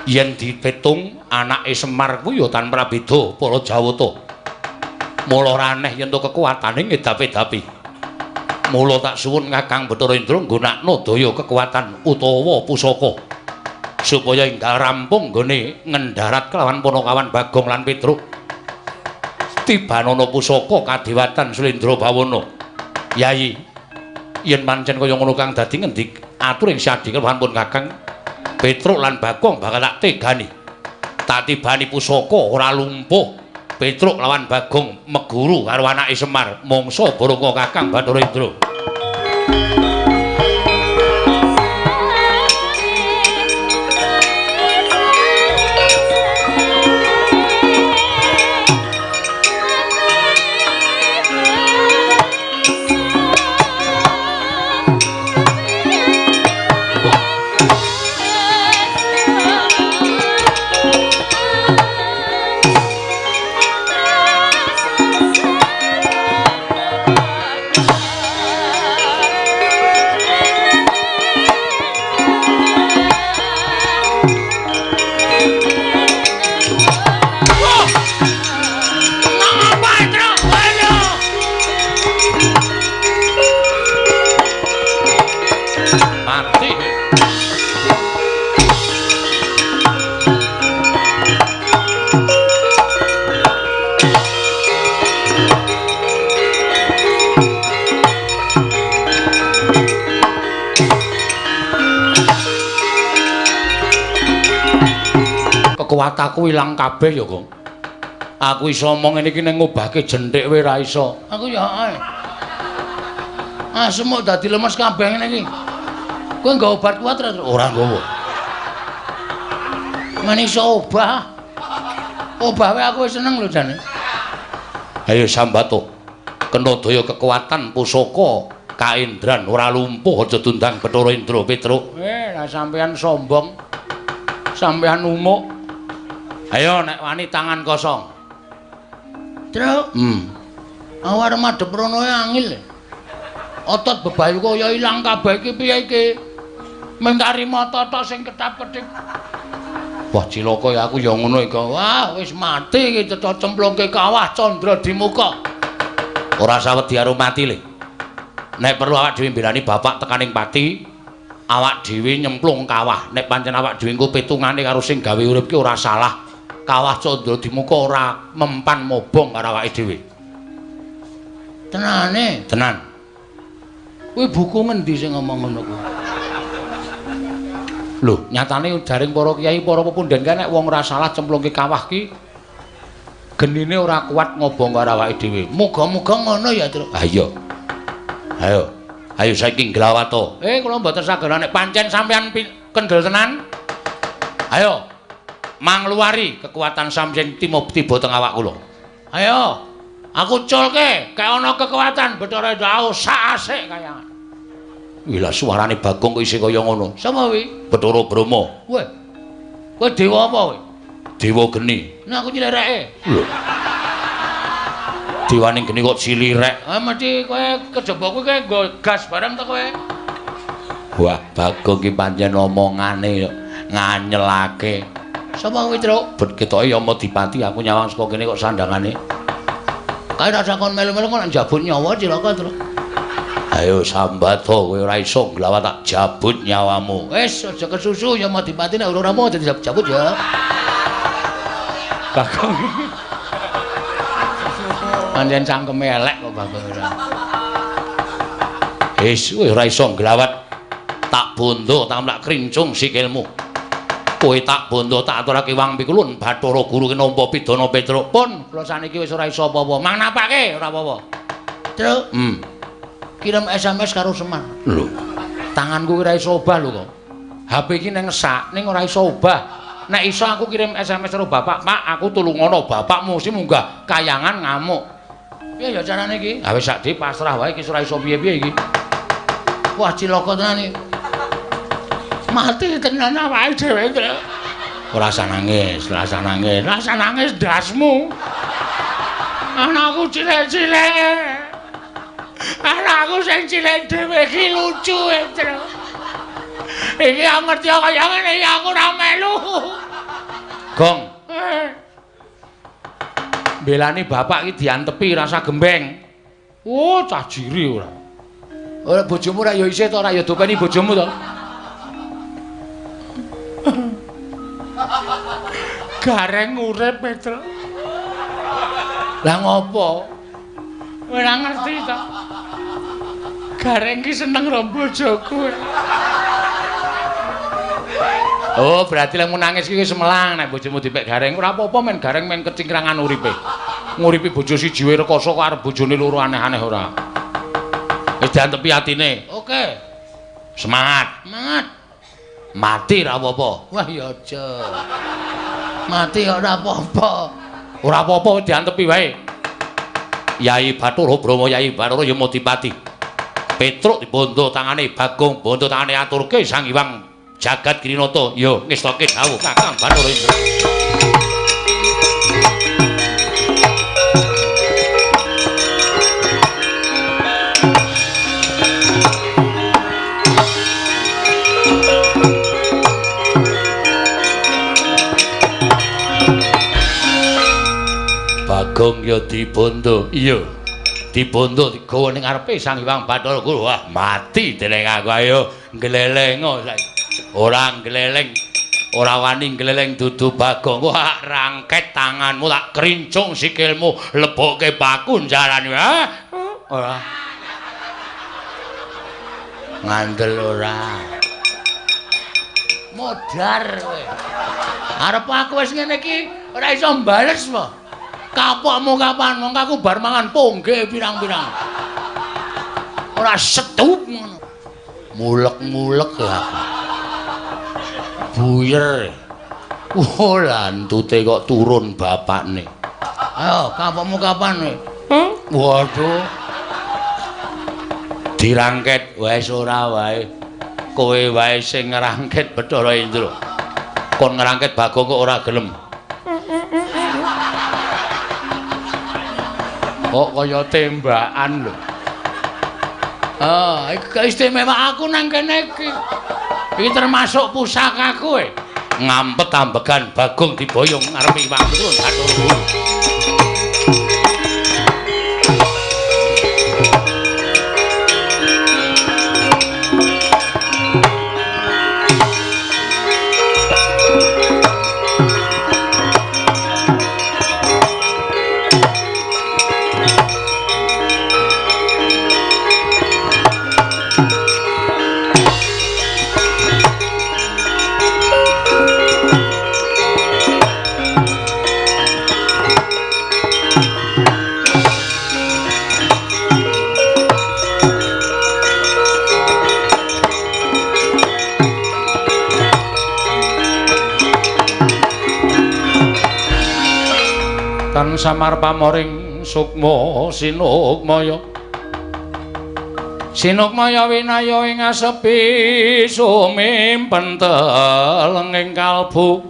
yen dipetung anake Semar kuwi ya tan prabeda para Jawata mula raneh yen to kekuatane ngedap-edapi mula tak suwun Kakang Bathara Indra nggunakno daya kekuatan utawa pusaka supaya enggal rampung nggone ngendarat kelawan Panakawan Bagong lan Petruk tibanana pusaka kadewatan Slendra Bawana Yayi yen pancen kaya ngono kang dadi ngendi atur ing sadi kelawan pun Kakang Petruk lan Bagong bakal tak tegani tak tibani pusaka ora lumpuh Petruk lawan Bagong meguru karo anake Semar mangsa baranga Kakang Bathara Indra kekuatanku ilang kabeh ya, Kang. Aku iso omong ngene iki ning ngobahke jenthik wae ra iso. Aku ya ae. Semuk dadi lemes kabeh ngene iki. Kowe nggo obat kuat ra? Ora nggowo. Men iso obah. Obah wae aku wis seneng lho jane. Ayo Sambato. Kena daya kekuatan pusaka kaendran ora lumpuh aja tundang Bathara Indra Petruk. Lah sampean sombong. Sampean umuk. Ayo nek wani tangan kosong. Truk. Awar madhep rono angil. Otot bebayu kaya ilang kabeh iki piye iki? Mentari mata tok sing ketap-ketip. Wah cilaka ya aku ya ngono iki. Wah wis mati iki cecok cemplungke kawah Candra di muka. Ora sawedi karo mati le. Nek perlu awak dhewe mbelani bapak tekaning pati, awak dhewe nyemplung kawah. Nek pancen awak dhewe engko petungane karo sing gawe urip ki ora salah. Kawah Candra di muka ora mempan mobong karo awake dhewe. Tenane? Tenan. Kuwi buku ngendi sing ngomong ngono kuwi? Lho, nyatane jaring para kiai, para pepundhen kae nek wong ora salah cemplungke kawah ki genine ora kuat ngobong karo awake dhewe. Muga-muga ngono ya, Truk. Ha iya. Ayo. Ayo saiki nglawato. Kula mboten saged nek pancen sampean kendel tenan. Ayo. Mangluari kekuatan samsing tiba teng awak kula. Ayo, aku culke, kae ana kekuatan Bathara Indra sak asik kaya. Wila suarane Bagong kok isih kaya ngono. Sapa kuwi? Bathara Brahma. Weh. Kowe dewa apa kowe? Dewa geni. Nek aku nyilireke. Lho. Dewaning geni kok cilirek. Mesti kowe kejaba kuwi kowe nggo gas bareng to kowe. Wah, Bagong ki pancen omongane nganyelake. Sapa kuwi, Truk? Bet ketoke Yama Dipati aku nyawang saka kene kok sandangane. Kae ra sakon melu-melu kok njabut nyawa cilaka, Truk. Ayo Sambato kowe ora iso nglawat tak jabut nyawamu. Wis aja kesusu Yama Dipati nek ora mau dadi jabut ya. Bagong. Pancen cangkeme elek kok Bagong ora. Wis kowe ora iso nglawat tak bondo tak mlak krincung sikilmu. Kowe tak bondo tak aturake wang pikulun Bathara Guru ki nampa pidana Petruk. Pun kula saniki wis ora iso apa-apa. Mang napake ora apa-apa. Truk. kirim SMS karo Semar. Lho, tanganku ora iso obah lho kok. HP iki ning ngesak, ning ora iso obah. Nek iso aku kirim SMS karo bapak, Pak, aku tulungono bapakmu sing munggah kayangan ngamuk. Piye ya carane iki? Ha wis sak di pasrah wae iki ora iso piye-piye iki. Wah, cilaka tenan iki. Mati tenan awake dhewe. Ora usah nangis, ora usah nangis. Ora usah nangis dasmu. Anakku cilik-cilik. Anakku sing cilik dhewe iki lucu, Tru. Iki aku ngerti kaya ngene iki aku ora melu. Gong. Belani bapak iki diantepi rasa gembeng. Oh, cah jiri ora. Ora bojomu ora ya isih to, ora ya dopeni bojomu to. Gareng urip, Tru. Lah ngopo? Ora ngerti to. Gareng ki seneng ro bojoku. Oh, berarti lek nangis ki wis melang nek bojomu dipek gareng. Ora apa-apa men gareng men kecingkrangan uripe. Nguripi bojo siji wae rekoso kok arep bojone loro aneh-aneh ora. Wis diantepi atine. Oke. Semangat. Semangat. Mati ora apa-apa. Wah ya aja. Mati ora apa-apa. Ora apa-apa diantepi wae. Yai Bathara Brahma Yai Bathara Yamadipati. Petruk dibondo tangane Bagong, bondo tangane aturke Sang Hyang Jagat Kirinata. Ya ngestoke dawuh Kakang Bathara Indra. Bagong ya dibondo. Iya. Dibondo digawa ning ngarepe Sang Hyang Bathara Guru. Wah, mati dening aku ayo nglelengo saiki. Ora ngleleng. Ora wani ngleleng dudu Bagong. Wah, rangket tanganmu tak krincung sikilmu, lebokke paku jarane. Ha? Ora. Ngandel ora. Modar kowe. Arep aku wis ngene iki ora iso mbales apa? Kapokmu kapan wong aku bar mangan pongge pirang-pirang. Ora setup ngono. Mulek-mulek aku. Buyer. Oh, lantute kok turun bapakne. Ayo, kapokmu kapan? Waduh. Dirangket wis ora wae. Kowe wae sing ngrangket Bathara Indra. Kon ngrangket Bagong kok ora gelem. Kok kaya tembakan lho. Iki istimewa aku nang kene iki. Iki termasuk pusakaku e. Ngampet ambegan Bagong diboyong ngarepe Hyang Turun Bathara Guru. Tan samar pamoring sukma sinukmaya. Sinukmaya winaya ing asepi sumimpen teleng ing kalbu.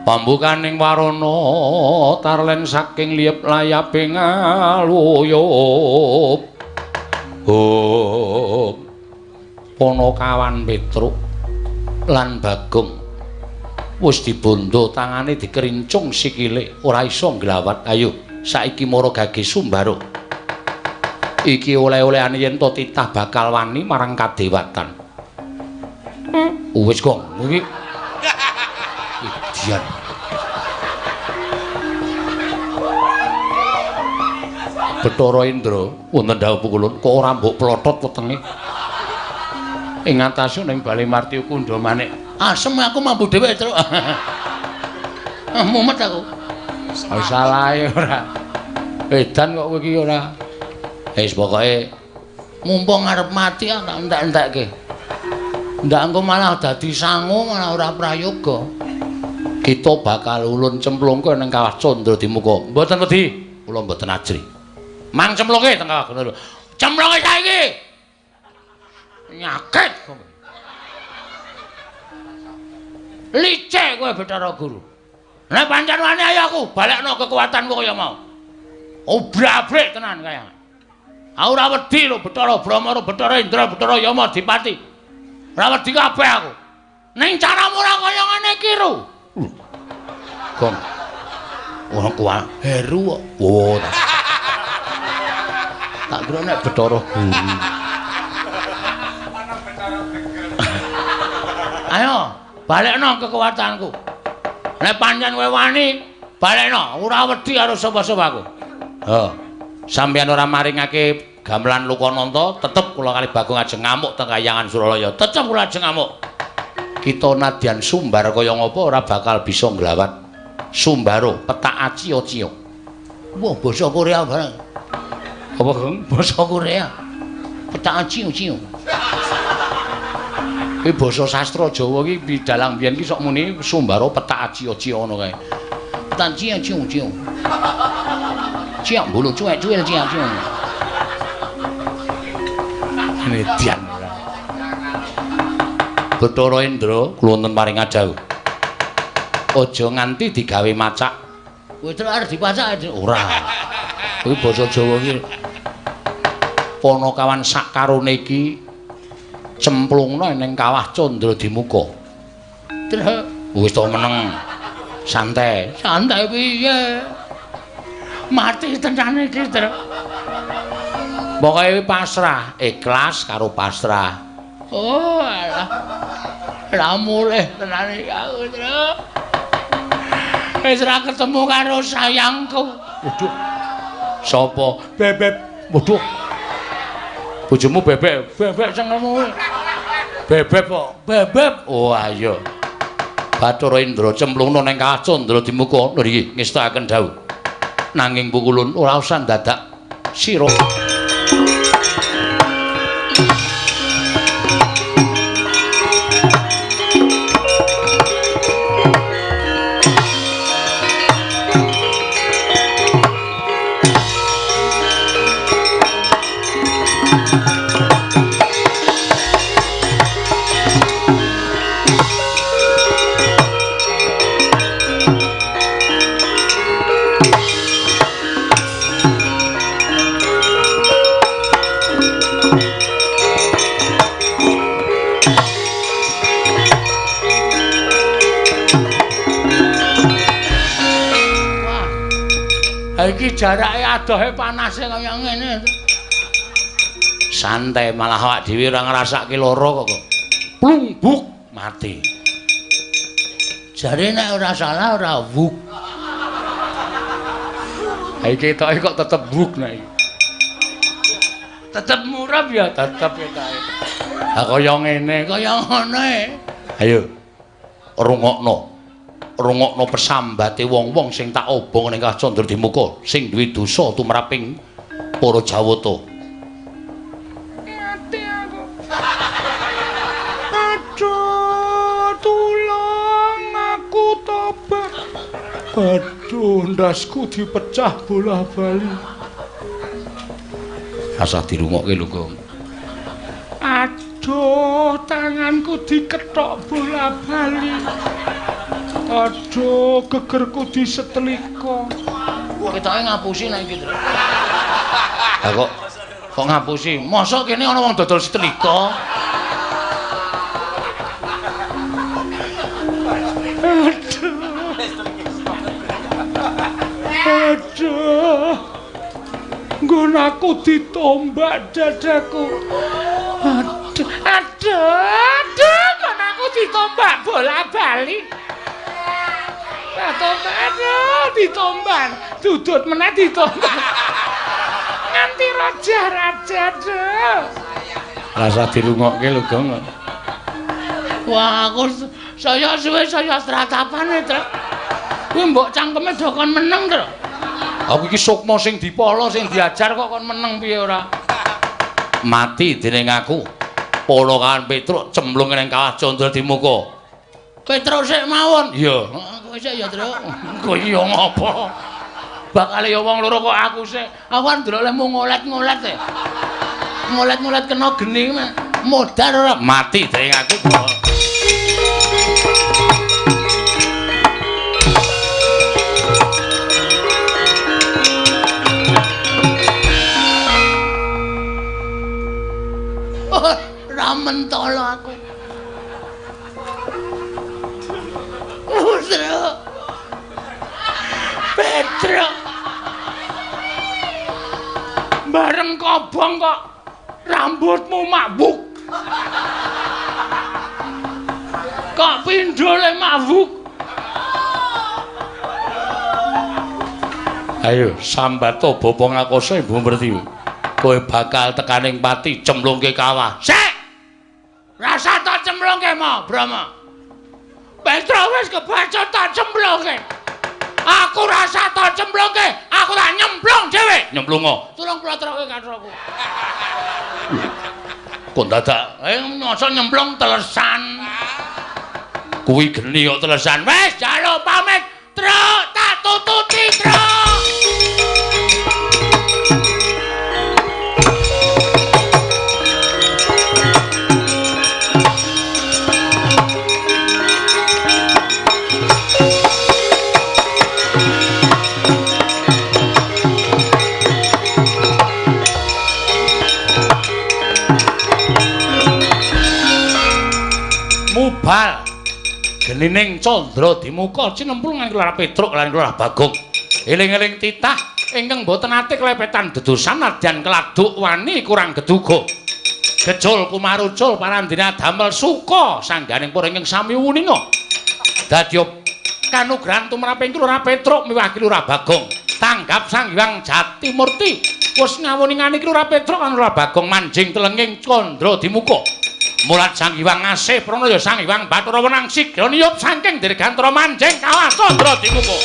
Pambukaning warana tarlen saking liyep layaping aluyup. Panakawan Petruk lan Bagong wis dibondo tangane dikerincung sikile ora iso nglawat. Ayo saiki mara gage Sumbara iki oleh-olehane yen to titah bakal wani marang kadewatan. Wis kok iki idian Bathara Indra wonten dawuh pukulun kok ora mbok plotot wetenge ing ngatasé ning Bale Marti Kundha manik. Asem aku mampu dhewe, Tru. Mumet aku. Salahe ora. Edan kok kowe iki ora. Wis pokoke Mumpung arep mati tak entek-entekke. Ndak engko malah dadi sangu malah ora prayoga. Kita bakal ulun cemplungke ning kawah Candra Dimuka. Mboten wedi, kula mboten ajri. Mang cemplungke teng kawah ngono lho. Cemplungke saiki. Nyakit. Licik kowe Bathara Guru. Nek pancen wani ayo aku balekno kekuatanku kaya mau. Obrak-abrik tenan kaya. Aku ora wedi lho Bathara Brahma, Bathara Indra, Bathara Yama Dipati. Ora wedi kabeh aku. Ning caramu ora kaya ngene iki ru. Gong. Ora kuat Heru kok. Oh. Tak kira nek Bathara Guru. Ayo, balekno kekuatanku. Nek pancen kowe wani, balekno, ora wedi karo sapa-sapaku. Heeh. Sampeyan ora maringake gamelan Lokananta, tetep kula kali Bagong ajeng ngamuk teng Kahyangan Suralaya. Tetep kula ajeng ngamuk. Kita nadyan sumbar kaya ngapa ora bakal bisa nglawat Sumbaro, petak aciya-ciya. Wah, basa Korea bareng. Apa, Gong? Basa Korea. Petak aciya-ciya. Iki basa sastra Jawa iki bidalang biyen iki sok muni Sumbaro petak aciya-ciya ngono kae. Petak aciya-ciya. Ciak bulu cuek-cuek ciak-ciak. Nedyan. Bathara Indra kula wonten paring adhawuh. Aja nganti digawe macak. Kowe terus arep dipacak ora. Kuwi basa Jawa iki. Panakawan sak karone iki cemplungna ning kawah Candra Dimuka. Terus wis to meneng. Santai. Santai piye? Mati tenan iki, Tru. Pokoke pasrah, ikhlas karo pasrah. Oh, alah. Lah mulih tenan iki aku, Tru. Wis ora ketemu karo sayangku. Waduh. Sapa? Bebek. Waduh. Bojomu bebek, bebek senengmu. Bebek kok, bebek. Oh, ayo. Bathara Indra cemplungna ning kawah Candra Dimuka niki ngestakaken dawuh. Nanging pukulun ora usah dadak sira. Iki jarake adohe panase kaya ngene. Santai malah awak dhewe ora ngrasake lara kok. Plungbuk mati. Jare nek ora salah ora wuk. Ha iki ketoke kok tetep wuk nek iki. Tetep murab ya tetep ketoke. Ha kaya ngene, kaya ngene. Ayo. Rungokno. Rungokno pesambate wong-wong sing tak obong ning Kawah Candra Dimuka sing duwe dosa tumraping para Jawata. Mati aku. Aduh, tulung aku tobat. Aduh, ndasku dipecah bola-bali. Asah dirungokke lho, Gong. Aduh, tanganku dikethok bola-bali. Aduh, gegerku disetlika. Ketoke ngapusi nek iki, Tru. Lah kok ngapusi? Mosok kene ana wong dodol setlika? Aduh. Nggon aku ditombak dadaku. Aduh, nggon aku ditombak bola-bali. Aduh, ditombak. Dudut meneh ditombak. Nganti raja-raja, Duk. Rasa dirungokke lho, Gong. Wah, aku saya suwe saya stratapan, Tru. Kuwi mbok cangkeme do kon meneng, Tru. Aku iki sukma sing dipala sing diajar kok kon meneng piye ora? mati dening aku. Para kan Petruk cemplung ning kawah Candra Dimuka. Petruk sik mawon. Iya, kowe sik ya, Truk. Kowe iya ngopo? Bakal ya wong loro kok aku sik. Aku kan ndelok lemu ngolet-ngolet e. Ngolet-ngolet kena geni modar ora mati dening aku. Mentolo aku. Petruk. Bareng kobong kok rambutmu mabuk. Kok pindhole mabuk. Ayo sambato bapa ngakoso Ibu Mertiwi. Kowe bakal tekaning pati cemplungke kawah. Sik. Rasa tak cemplungke mo, Brama. Petruk wis kebacut tak cemplungke. Aku rasa tak cemplungke, aku tak nyemplung dhewe. Nyemplungo. Tulung kula troke kathraku. Kok dadak nyasa nyemplung telesan. Kuwi geni kok telesan. Wis jaluk pamit, Truk, tak tututi, Truk. Bal genining Candra Dimuka cinempul nganggo lara Petruk lan lara Bagong. Eling-eling titah ingkang boten ate klepetan dedosan nadyan keladuk wani kurang geduga. Gejol kumarucul parandina damel suka sangganing para ingkang sami wuninga. Dadya kanugrahan tumraping lara Petruk miwaki lara Bagong. Tanggap Sang Hyang Jatimurti wis ngawuningani lara Petruk lan lara Bagong manjing telenging Candra Dimuka. Mulat Sang Hyang ngasih pranaya Sang Hyang Bathara Wenang sigra niyup saking dirgantara manjing kawah Candra Dimuka.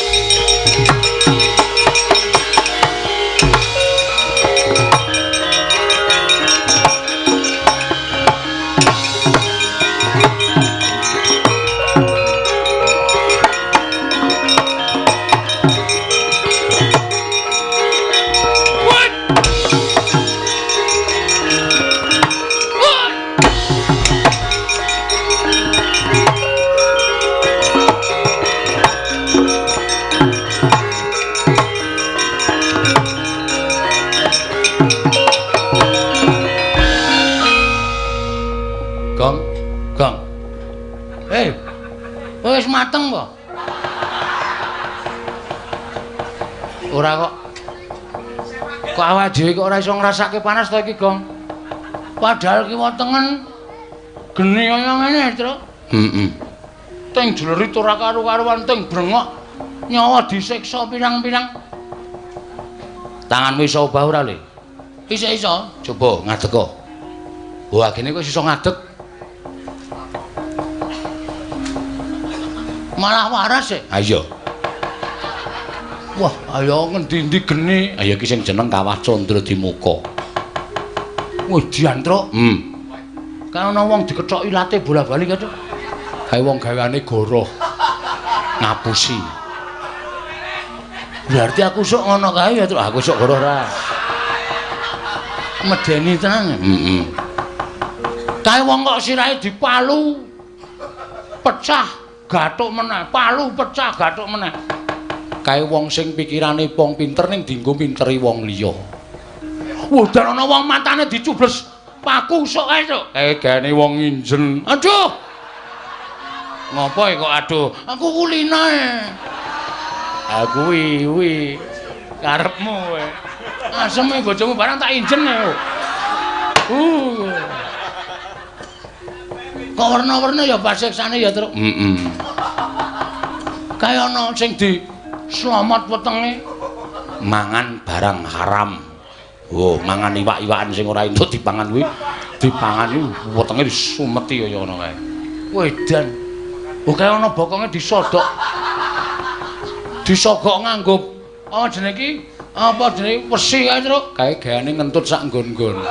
Wis mateng po? Ora kok. Kok awak dhewe kok ora iso ngrasake panas ta iki, Gong? Padahal kiwa tengen geni kaya ngene, Truk. Heeh. Teng jlerit ora karo-karuan teng brengok. Nyawa disiksa pirang-pirang. Tanganmu iso obah ora, Le? Iso. Coba ngadeg. Wah, gene kok iso ngadeg. Malah waras e. Ha iya. Wah, ayo ngendi-endi geni. Ayo iki sing jeneng Kawah Candra Dimuka. Wis diantruk. Kae ana wong dikethoki late bola-bali kae. Kae wong gaweane goroh. Ngapusi. Berarti aku sok ngono kae ya, Truk. Aku sok goroh ra. Medeni tenan. Kae wong kok sirahe dipalu. Pecah. Gathuk meneh, palu pecah gathuk meneh. Kae wong sing pikirane wong pinter ning dienggo pinteri wong liya. Wah, dan ana wong matane dicubles paku sok kae, Cuk. Kae gane wong injen. Aduh. Ngopo kok aduh? Aku kulinae. Aku kuwi karepmu kowe. Aseme bojomu barang tak injen ya. Kok warna-warna ya pasiksane ya, Truk? Kaya ana sing di slamet wetenge mangan barang haram. Oh, mangan iwak-iwakan sing ora entuk dipangan kuwi, dipangan iki wetenge disumeti kaya ngono kae. Wedan. Oh, kaya ana bokonge disodok. Disogok nganggo apa jenenge iki? Apa jenenge wesi kae, Truk? Kae gaane ngentut sak nggon-nggon.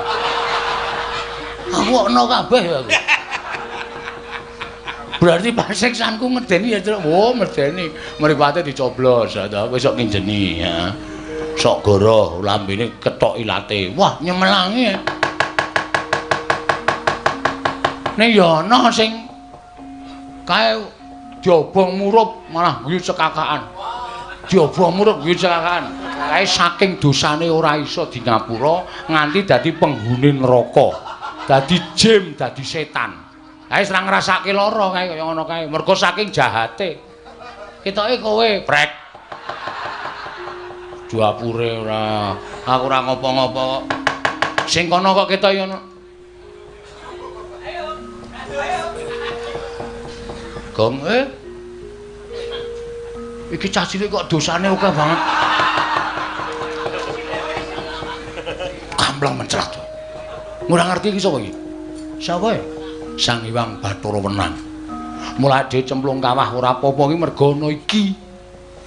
Aku ana kabeh aku. Berarti pasiksanku ngedeni ya, Tru. Oh, medeni. Mripate dicoblos, ta besok nginjeni ya. Sok goro lambene kethok ilate. Wah, nyemelangi. Nek ya ana sing kae diobong murup malah guyu cekakaan. Diobong murup guyu cekakaan. Kae saking dosane ora iso di ngapura nganti dadi penghuni neraka. Dadi jim, dadi setan. Kae serang ngrasake lara kae kaya ngono kae. Mergo saking jahate. Ketoke kowe brek. Duapure ora. Aku ora ngopo-ngopo kok. Sing kono kok ketok ngono. Gong iki cah cilik kok dosane akeh banget. Kamplang mencrat. Ora ngerti iki sapa iki? Sapa e? Sang Hyang Bathara Wenang. Mulai dhewe cemplung kawah ora apa-apa iki mergo ana iki.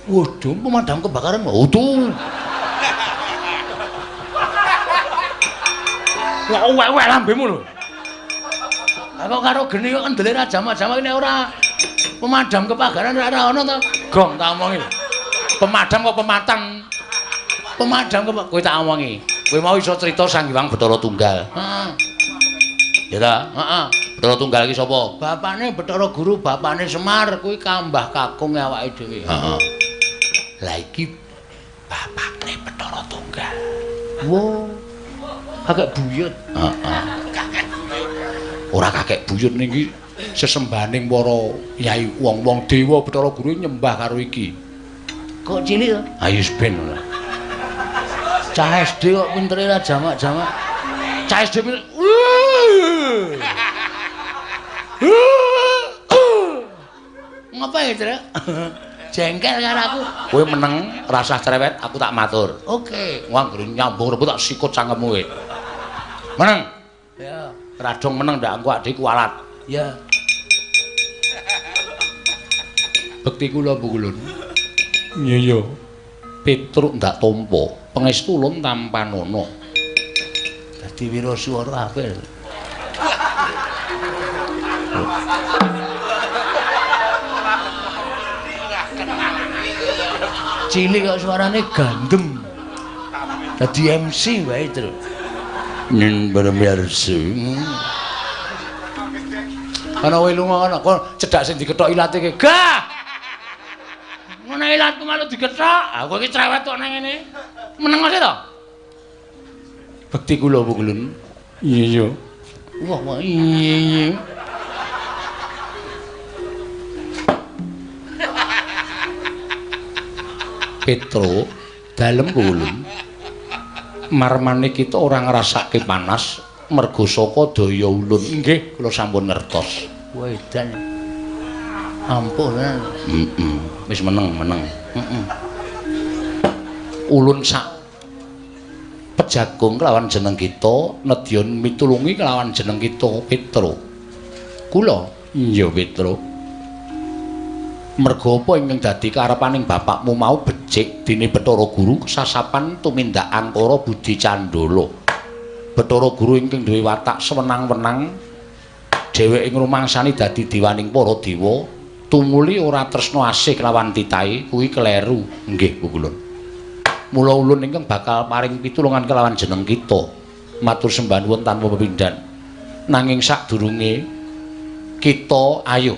Waduh, pemadam kebakaran. Waduh. Kok wek-wek lambemu lho. Kok karo geni kok kendele ra jama-jama ini ora pemadam kebakaran ora ana to. Gong tak omongi. Pemadam kok pematan. Pemadam kok kowe tak omongi. Kowe mau iso crita Sang Hyang Bathara Tunggal. Heeh. Ya ta? Heeh. Bathara Tunggal iki sapa? Bapakne Bathara Guru, bapakne Semar, kuwi kambah kakung awake dhewe. Heeh. Lah iki bapakne Bathara Tunggal. Wo. Kakek buyut. Heeh. Ora kakek buyut niki sesembahaning para yai wong-wong dewa Bathara Guru nyembah karo iki. Kok cilik to? Ayo ben ora. Cah SD kok pintere ra jamak-jamak. Cah SD Ngapain, Tru? Jengkel karo aku. Kowe meneng rasah cerewet, aku tak matur. Oke, wong nyambung rebut tak sikut cangkemmu kowe. Meneng. Ya. Radong meneng ndak engko adikku kualat. Ya. Bekti kula Bukulun. Iya ya. Petruk ndak tampa, pangestu ulun tampanana. Dadi wiraswara apil. Cilik kok suarane gandem. Dadi MC wae, Tru. Nen pamirsa. Ana kowe lunga ana, kok cedhak sing dikethok ilate ki. Gah! Ngono ilatku malu dikethok. Aku iki cerewet kok nang ngene. Meneng kok to? Bekti kula Bukulun. Iya. Wah, iya. Petro dalem Bukulun. Marmane kita ora ngrasake panas mergo saka daya ulun. Nggih, kula sampun ngertos. Wah, edan. Ampun. Wis meneng. Ulun sak pejagung kelawan jeneng kita, nedya mitulungi kelawan jeneng kita Petro. Kula, iya Petro. Merga apa ingkang dadi karepaning bapakmu mau becik dene Bathara Guru sasapan tumindak angkara budi candala. Bathara Guru ingkang duwe watak sewenang-wenang dheweke ngrumangsani dadi diwaning para dewa, tumuli ora tresna asih kelawan titahe kuwi kleru. Nggih, Bukulun. Mula ulun ingkang bakal paring pitulungan kelawan jeneng kita. Matur sembah nuwun tanpa pepindhan. Nanging sadurunge kita ayo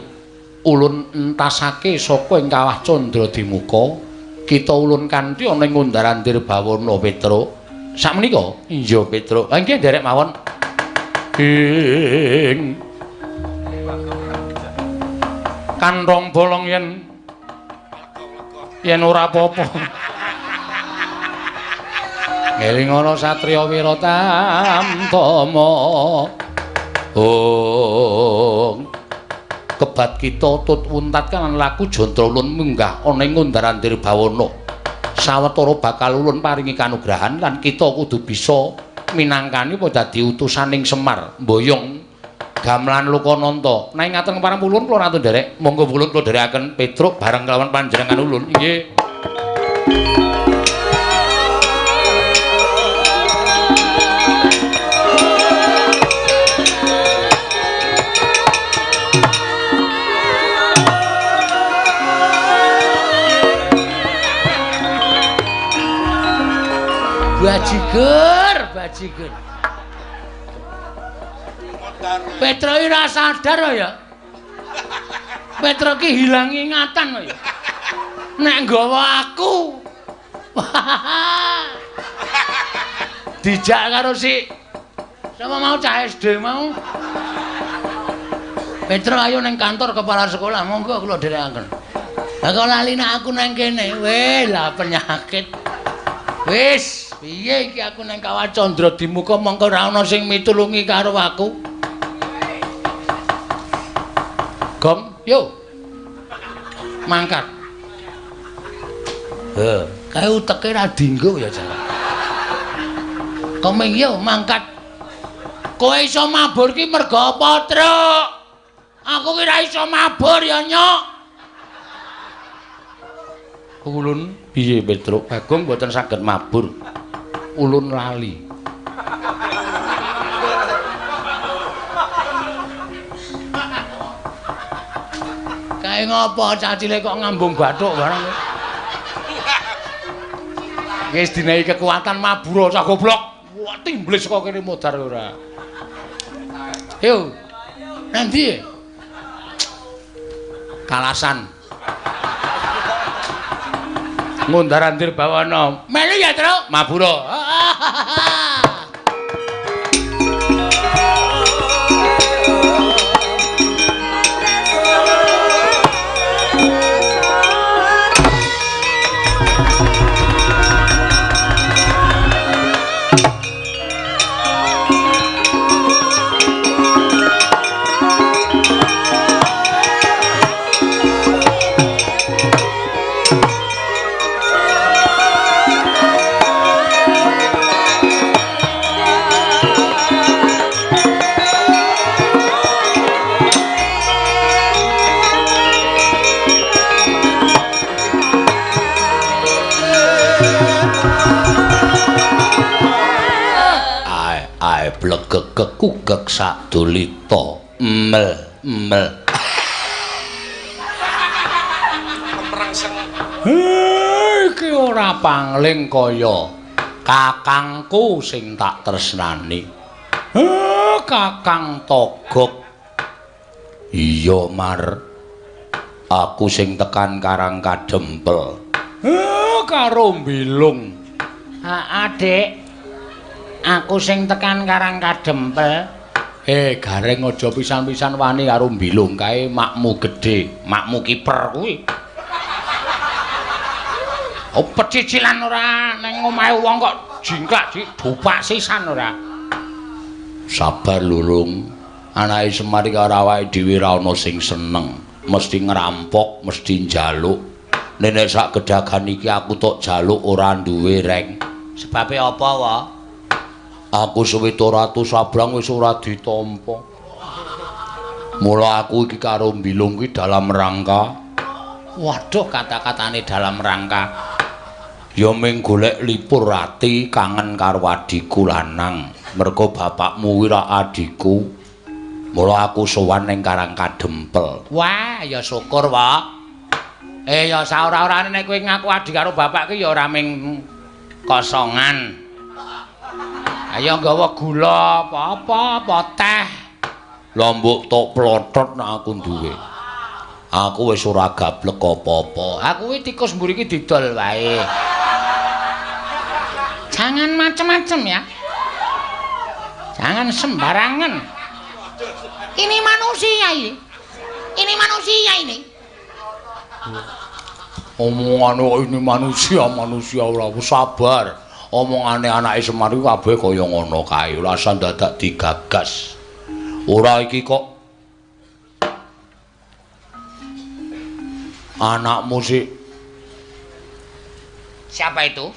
ulun entasake saka ing kawah Candradimuka, kita ulun kanthi ana ing Ngundaran Dirbawana Petro. Sakmenika? Iya, Petro. Ha nggih nderek mawon. Ing kantong bolong yen ora apa-apa. Eling ana satriya Wiratamtama. Kebat kita tut wuntat kan laku Jandra ulun munggah ana ing Ngundaran Dirbawana. Sawetara bakal ulun paringi kanugrahan lan kita kudu bisa minangkani apa dadi utusaning Semar mboyong gamelan Lokananta. Nanging ngaten kepareng ulun kula ratun nderek, monggo ulun kula dherekaken Petruk bareng kelawan panjenengan ulun. Nggih. Bajigur. Petro iki ra sadar ya. Petro ki hilang ingatan ya. Nek nggawa aku. Dijak karo si sama mau cah SD mau. Petro ayo neng kantor kepala sekolah monggo kula dherekaken. Lah kok lali nek aku nang kene. Weh lah penyakit. Wis, piye iki aku nang Kawah Candra di muka mongko ora ana sing mitulungi karo aku. Gom, yo. Mangkat. Kae uteke ra dienggo ya, Jang. Komeng yo mangkat. Kowe iso mabur ki mergo apa, Truk? Aku ki ra iso mabur ya, Nyok. Ulun piye, Petruk? Bagong mboten saged mabur. Ulun lali. Kae ngopo cacile kok ngambung bathuk barang. Wis dinehi kekuatan mabur cah goblok. Wah, timblis kok kene modar ora. Yo. Nanti Kalasan. Ngundarandir bawana. Melu ya, Truk? Mabura. Kekugek sak dolita mel iki ora pangling kaya kakangku sing tak tresnani. Kakang Togok. Iya Mar, aku sing tekan Karang Kadempel karo Mbilung. Adik, aku sing tekan Karang Kadempel. Gareng aja pisan-pisan wani karo Mbilung kae makmu gedhe, makmu kiper kuwi. Pecicilan ora ning omahe wong kok jingklak dupak sisan ora. Sabar Lurung, anake Semar iki ora awake dhewe ra ana sing seneng, mesti ngerampok, mesti njaluk. Nek sak gedhagan iki aku tok jaluk ora duwe reng. Sebabe apa, Wa? Aku Suwita Ratu Sabrang wis ora ditampa. Mula aku iki karo Mbilung kuwi dalam rangka. Waduh, kata-katane dalam rangka. Ya ming golek lipur ati kangen karo adhiku lanang. Merga bapakmu kuwi ra adhiku. Mula aku sowan ning Karang Kadempel. Wah, ya syukur, Wa. Ya saora-orane nek kowe ngaku adhi karo bapak ki ya ora ming kosongan. Ayo nggawa gula apa teh. Lombok tok plothot nek aku duwe. Aku wis ora gablek apa-apa. Aku kuwi tikus mburi iki didol wae. Jangan macem-macem ya. Jangan sembarangan. Ini manusia ini. Ini manusia ini. Omongane kok ini manusia ora sabar. Omongane anake Semar iki kabeh kaya ngono kae. Ora usah dadak digagas. Ora iki kok anakmu sih. Siapa itu?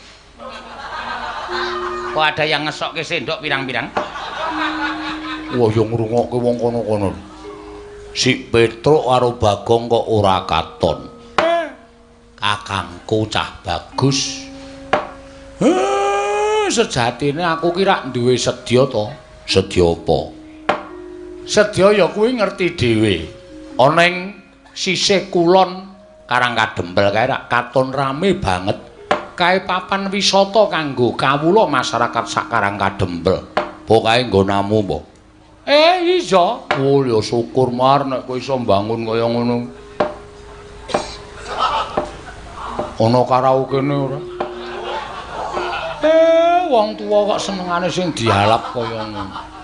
Kok ada yang ngesokke sendok pirang-pirang? Wah, yo ngrungokke wong kono-kono. Si Petruk karo Bagong kok ora katon. Kakangku cah bagus. Sejatine aku ki rak duwe sedya to. Sedya apa? Sedya ya kuwi ngerti dhewe. Ana ing sisih kulon Karang Kadempel kae rak katon rame banget. kae papan wisata kanggo kawula masyarakat Sakarang Kadempel. Pokoke nggonamu, Po. Iya. Oh, ya syukur mar nek kowe iso mbangun kaya ngono. Ana karaokene ora? Wong tuwa kok senengane sing dialap kaya ngono.